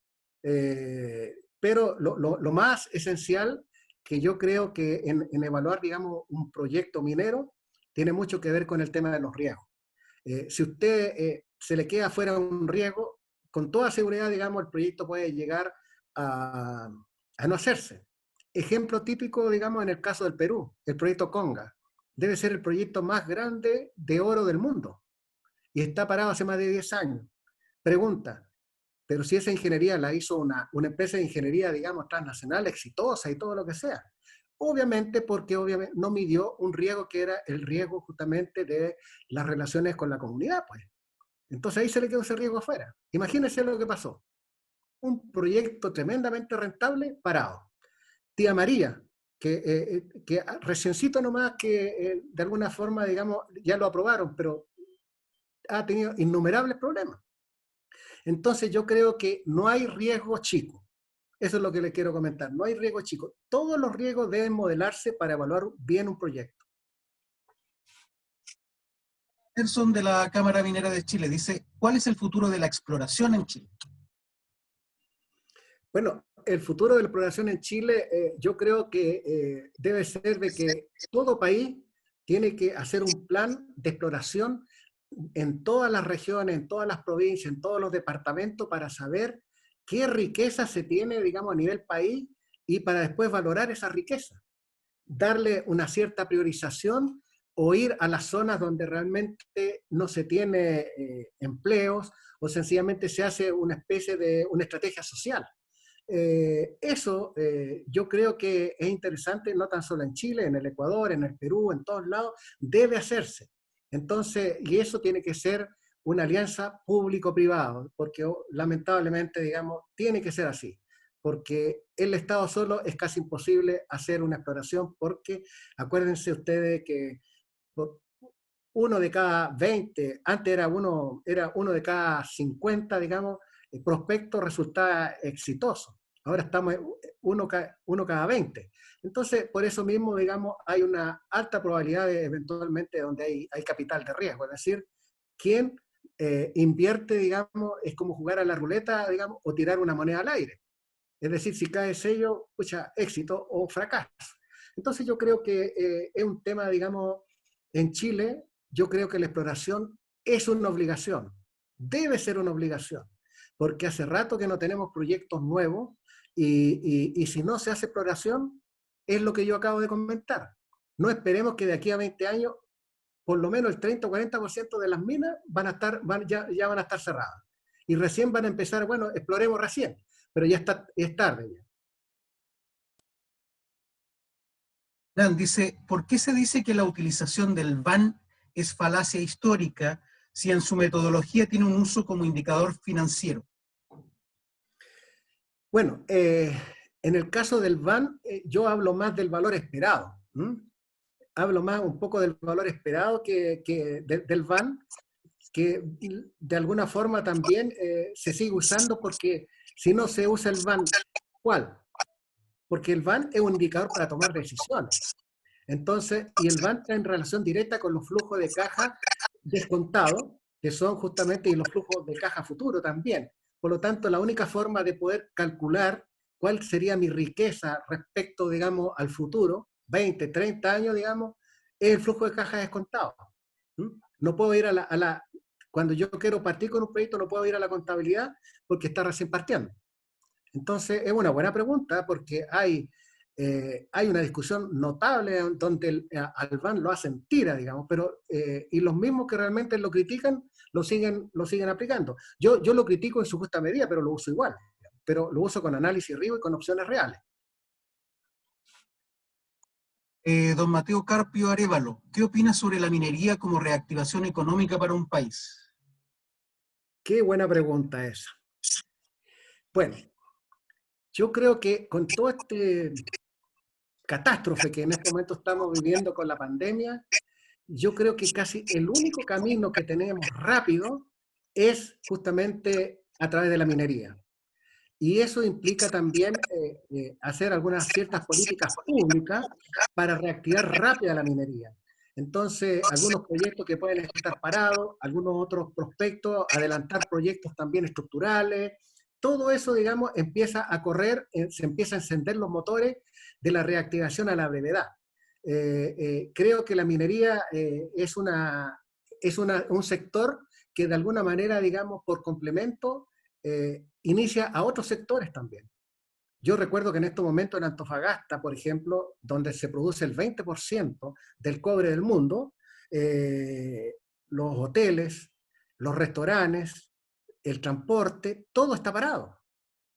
Pero lo más esencial que yo creo que en evaluar, digamos, un proyecto minero, tiene mucho que ver con el tema de los riesgos. Si usted se le queda fuera un riesgo, con toda seguridad, digamos, el proyecto puede llegar a no hacerse. Ejemplo típico, digamos, en el caso del Perú, el proyecto Conga. Debe ser el proyecto más grande de oro del mundo y está parado hace más de 10 años. Pregunta, pero si esa ingeniería la hizo una empresa de ingeniería, digamos, transnacional, exitosa y todo lo que sea. Obviamente porque obviamente no midió un riesgo que era el riesgo justamente de las relaciones con la comunidad, pues. Entonces ahí se le quedó ese riesgo afuera. Imagínense lo que pasó. Un proyecto tremendamente rentable parado. Tía María, que reciencito nomás que de alguna forma, digamos, ya lo aprobaron, pero ha tenido innumerables problemas. Entonces yo creo que no hay riesgo chico. Eso es lo que les quiero comentar. No hay riesgo chico. Todos los riesgos deben modelarse para evaluar bien un proyecto. Gerson de la Cámara Minera de Chile dice, ¿cuál es el futuro de la exploración en Chile? Bueno, el futuro de la exploración en Chile yo creo que debe ser de que todo país tiene que hacer un plan de exploración en todas las regiones, en todas las provincias, en todos los departamentos para saber qué riqueza se tiene, digamos, a nivel país y para después valorar esa riqueza. Darle una cierta priorización o ir a las zonas donde realmente no se tiene empleos o sencillamente se hace una especie de una estrategia social. Eso yo creo que es interesante, no tan solo en Chile, en el Ecuador, en el Perú, en todos lados, debe hacerse. Entonces, y eso tiene que ser una alianza público-privado, porque lamentablemente, digamos, tiene que ser así. porque el Estado solo es casi imposible hacer una exploración, porque acuérdense ustedes que uno de cada 20, antes era uno de cada 50, digamos, prospectos resultaba exitoso. Ahora estamos uno cada 20. Entonces, por eso mismo, digamos, hay una alta probabilidad de eventualmente donde hay capital de riesgo. Es decir, quien invierte, digamos, es como jugar a la ruleta, digamos, o tirar una moneda al aire. Es decir, si cae sello, pucha, éxito o fracaso. Entonces yo creo que es un tema, digamos, en Chile, yo creo que la exploración es una obligación, debe ser una obligación, porque hace rato que no tenemos proyectos nuevos y si no se hace exploración, es lo que yo acabo de comentar. No esperemos que de aquí a 20 años, por lo menos el 30 o 40% de las minas ya van a estar cerradas. Y recién van a empezar, bueno, exploremos recién, pero ya es tarde ya. Dan dice, ¿por qué se dice que la utilización del VAN es falacia histórica si en su metodología tiene un uso como indicador financiero? Bueno, en el caso del VAN, yo hablo más del valor esperado. Hablo más un poco del valor esperado del VAN, que de alguna forma también se sigue usando, porque si no se usa el VAN, ¿cuál? Porque el VAN es un indicador para tomar decisiones. Entonces, y el VAN está en relación directa con los flujos de caja descontados, que son justamente, y los flujos de caja futuro también. Por lo tanto, la única forma de poder calcular cuál sería mi riqueza respecto, digamos, al futuro, 20, 30 años, digamos, es el flujo de caja descontado. No puedo ir cuando yo quiero partir con un proyecto, no puedo ir a la contabilidad porque está recién partiendo. Entonces, es una buena pregunta, porque hay una discusión notable donde al VAN lo hacen tira, digamos, pero, y los mismos que realmente lo critican, lo siguen aplicando. Yo lo critico en su justa medida, pero lo uso igual, pero lo uso con análisis riesgo y con opciones reales. Don Mateo Carpio Arévalo, ¿qué opina sobre la minería como reactivación económica para un país? Qué buena pregunta esa. Bueno, yo creo que con toda esta catástrofe que en este momento estamos viviendo con la pandemia, yo creo que casi el único camino que tenemos rápido es justamente a través de la minería. Y eso implica también hacer algunas ciertas políticas públicas para reactivar rápida la minería. Entonces, algunos proyectos que pueden estar parados, algunos otros prospectos, adelantar proyectos también estructurales, todo eso, digamos, empieza a correr, se empieza a encender los motores de la reactivación a la brevedad. Creo que la minería es un sector que de alguna manera, digamos, por complemento, inicia a otros sectores también. Yo recuerdo que en estos momentos en Antofagasta, por ejemplo, donde se produce el 20% del cobre del mundo, los hoteles, los restaurantes, el transporte, todo está parado.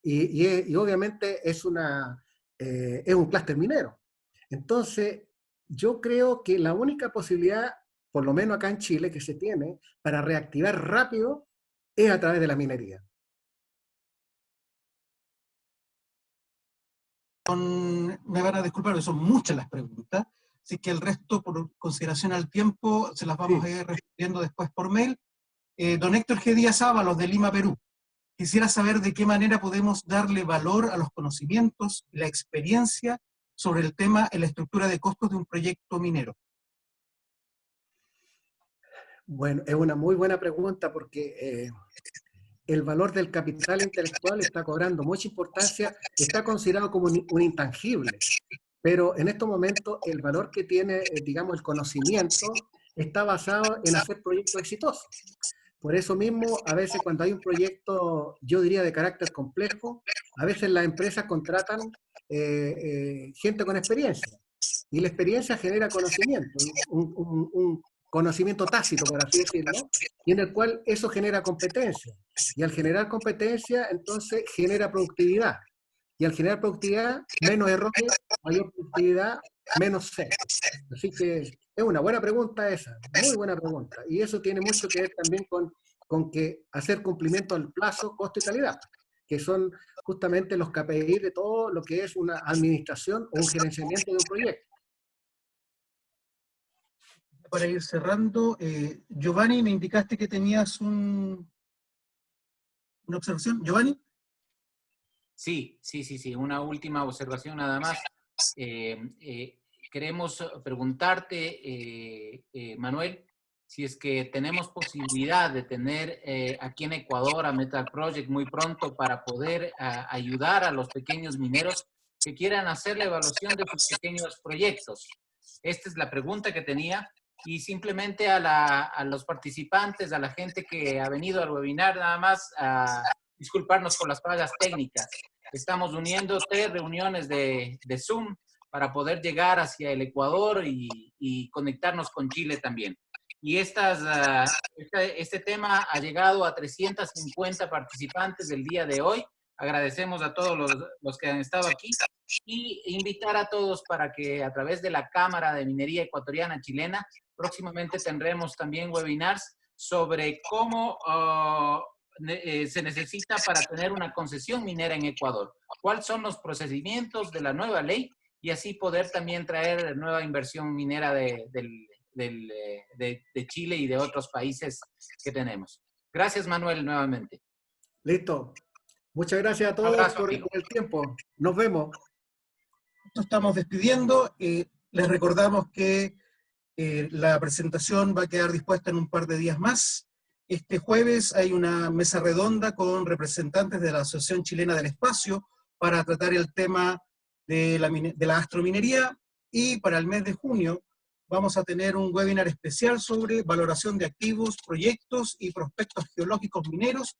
Y obviamente es un clúster minero. Entonces, yo creo que la única posibilidad, por lo menos acá en Chile, que se tiene para reactivar rápido es a través de la minería. Me van a disculpar, son muchas las preguntas, así que el resto, por consideración al tiempo, se las vamos a ir respondiendo después por mail. Don Héctor G. Díaz Ábalos, de Lima, Perú. Quisiera saber de qué manera podemos darle valor a los conocimientos y la experiencia sobre el tema en la estructura de costos de un proyecto minero. Bueno, es una muy buena pregunta, porque el valor del capital intelectual está cobrando mucha importancia, está considerado como un intangible, pero en estos momentos el valor que tiene, digamos, el conocimiento está basado en hacer proyectos exitosos. Por eso mismo, a veces cuando hay un proyecto, yo diría de carácter complejo, a veces las empresas contratan gente con experiencia, y la experiencia genera conocimiento, un conocimiento tácito, por así decirlo, y en el cual eso genera competencia. Y al generar competencia, entonces genera productividad. Y al generar productividad, menos errores, mayor productividad, menos sesgo. Así que es una buena pregunta esa, muy buena pregunta. Y eso tiene mucho que ver también con que hacer cumplimiento al plazo, costo y calidad. que son justamente los KPI de todo lo que es una administración o un gerenciamiento de un proyecto. Para ir cerrando, Giovanni, me indicaste que tenías una observación. Giovanni. Sí. Una última observación nada más. Queremos preguntarte, Manuel, si es que tenemos posibilidad de tener aquí en Ecuador a Metal Project muy pronto para poder ayudar a los pequeños mineros que quieran hacer la evaluación de sus pequeños proyectos. Esta es la pregunta que tenía. Y simplemente a los participantes, a la gente que ha venido al webinar, nada más a disculparnos por las fallas técnicas. Estamos uniendo 3 reuniones de Zoom para poder llegar hacia el Ecuador y conectarnos con Chile también. Y este tema ha llegado a 350 participantes del día de hoy. Agradecemos a todos los que han estado aquí y invitar a todos para que a través de la Cámara de Minería Ecuatoriana Chilena próximamente tendremos también webinars sobre cómo se necesita para tener una concesión minera en Ecuador. ¿Cuáles son los procedimientos de la nueva ley? Y así poder también traer nueva inversión minera de Chile y de otros países que tenemos. Gracias, Manuel, nuevamente. Listo. Muchas gracias a todos por el tiempo. Nos vemos. Nos estamos despidiendo. Les recordamos que la presentación va a quedar dispuesta en un par de días más. Este jueves hay una mesa redonda con representantes de la Asociación Chilena del Espacio para tratar el tema de la astrominería, y para el mes de junio vamos a tener un webinar especial sobre valoración de activos, proyectos y prospectos geológicos mineros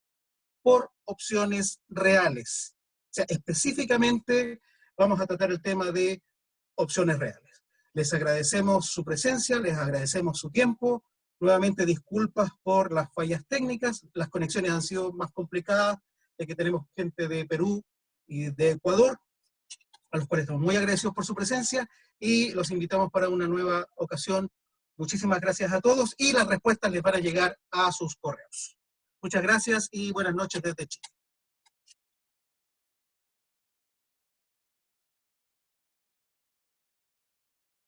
por opciones reales. O sea, específicamente vamos a tratar el tema de opciones reales. Les agradecemos su presencia, les agradecemos su tiempo. Nuevamente disculpas por las fallas técnicas, las conexiones han sido más complicadas, ya que tenemos gente de Perú y de Ecuador, a los cuales estamos muy agradecidos por su presencia, y los invitamos para una nueva ocasión. Muchísimas gracias a todos, y las respuestas les van a llegar a sus correos. Muchas gracias y buenas noches desde Chile.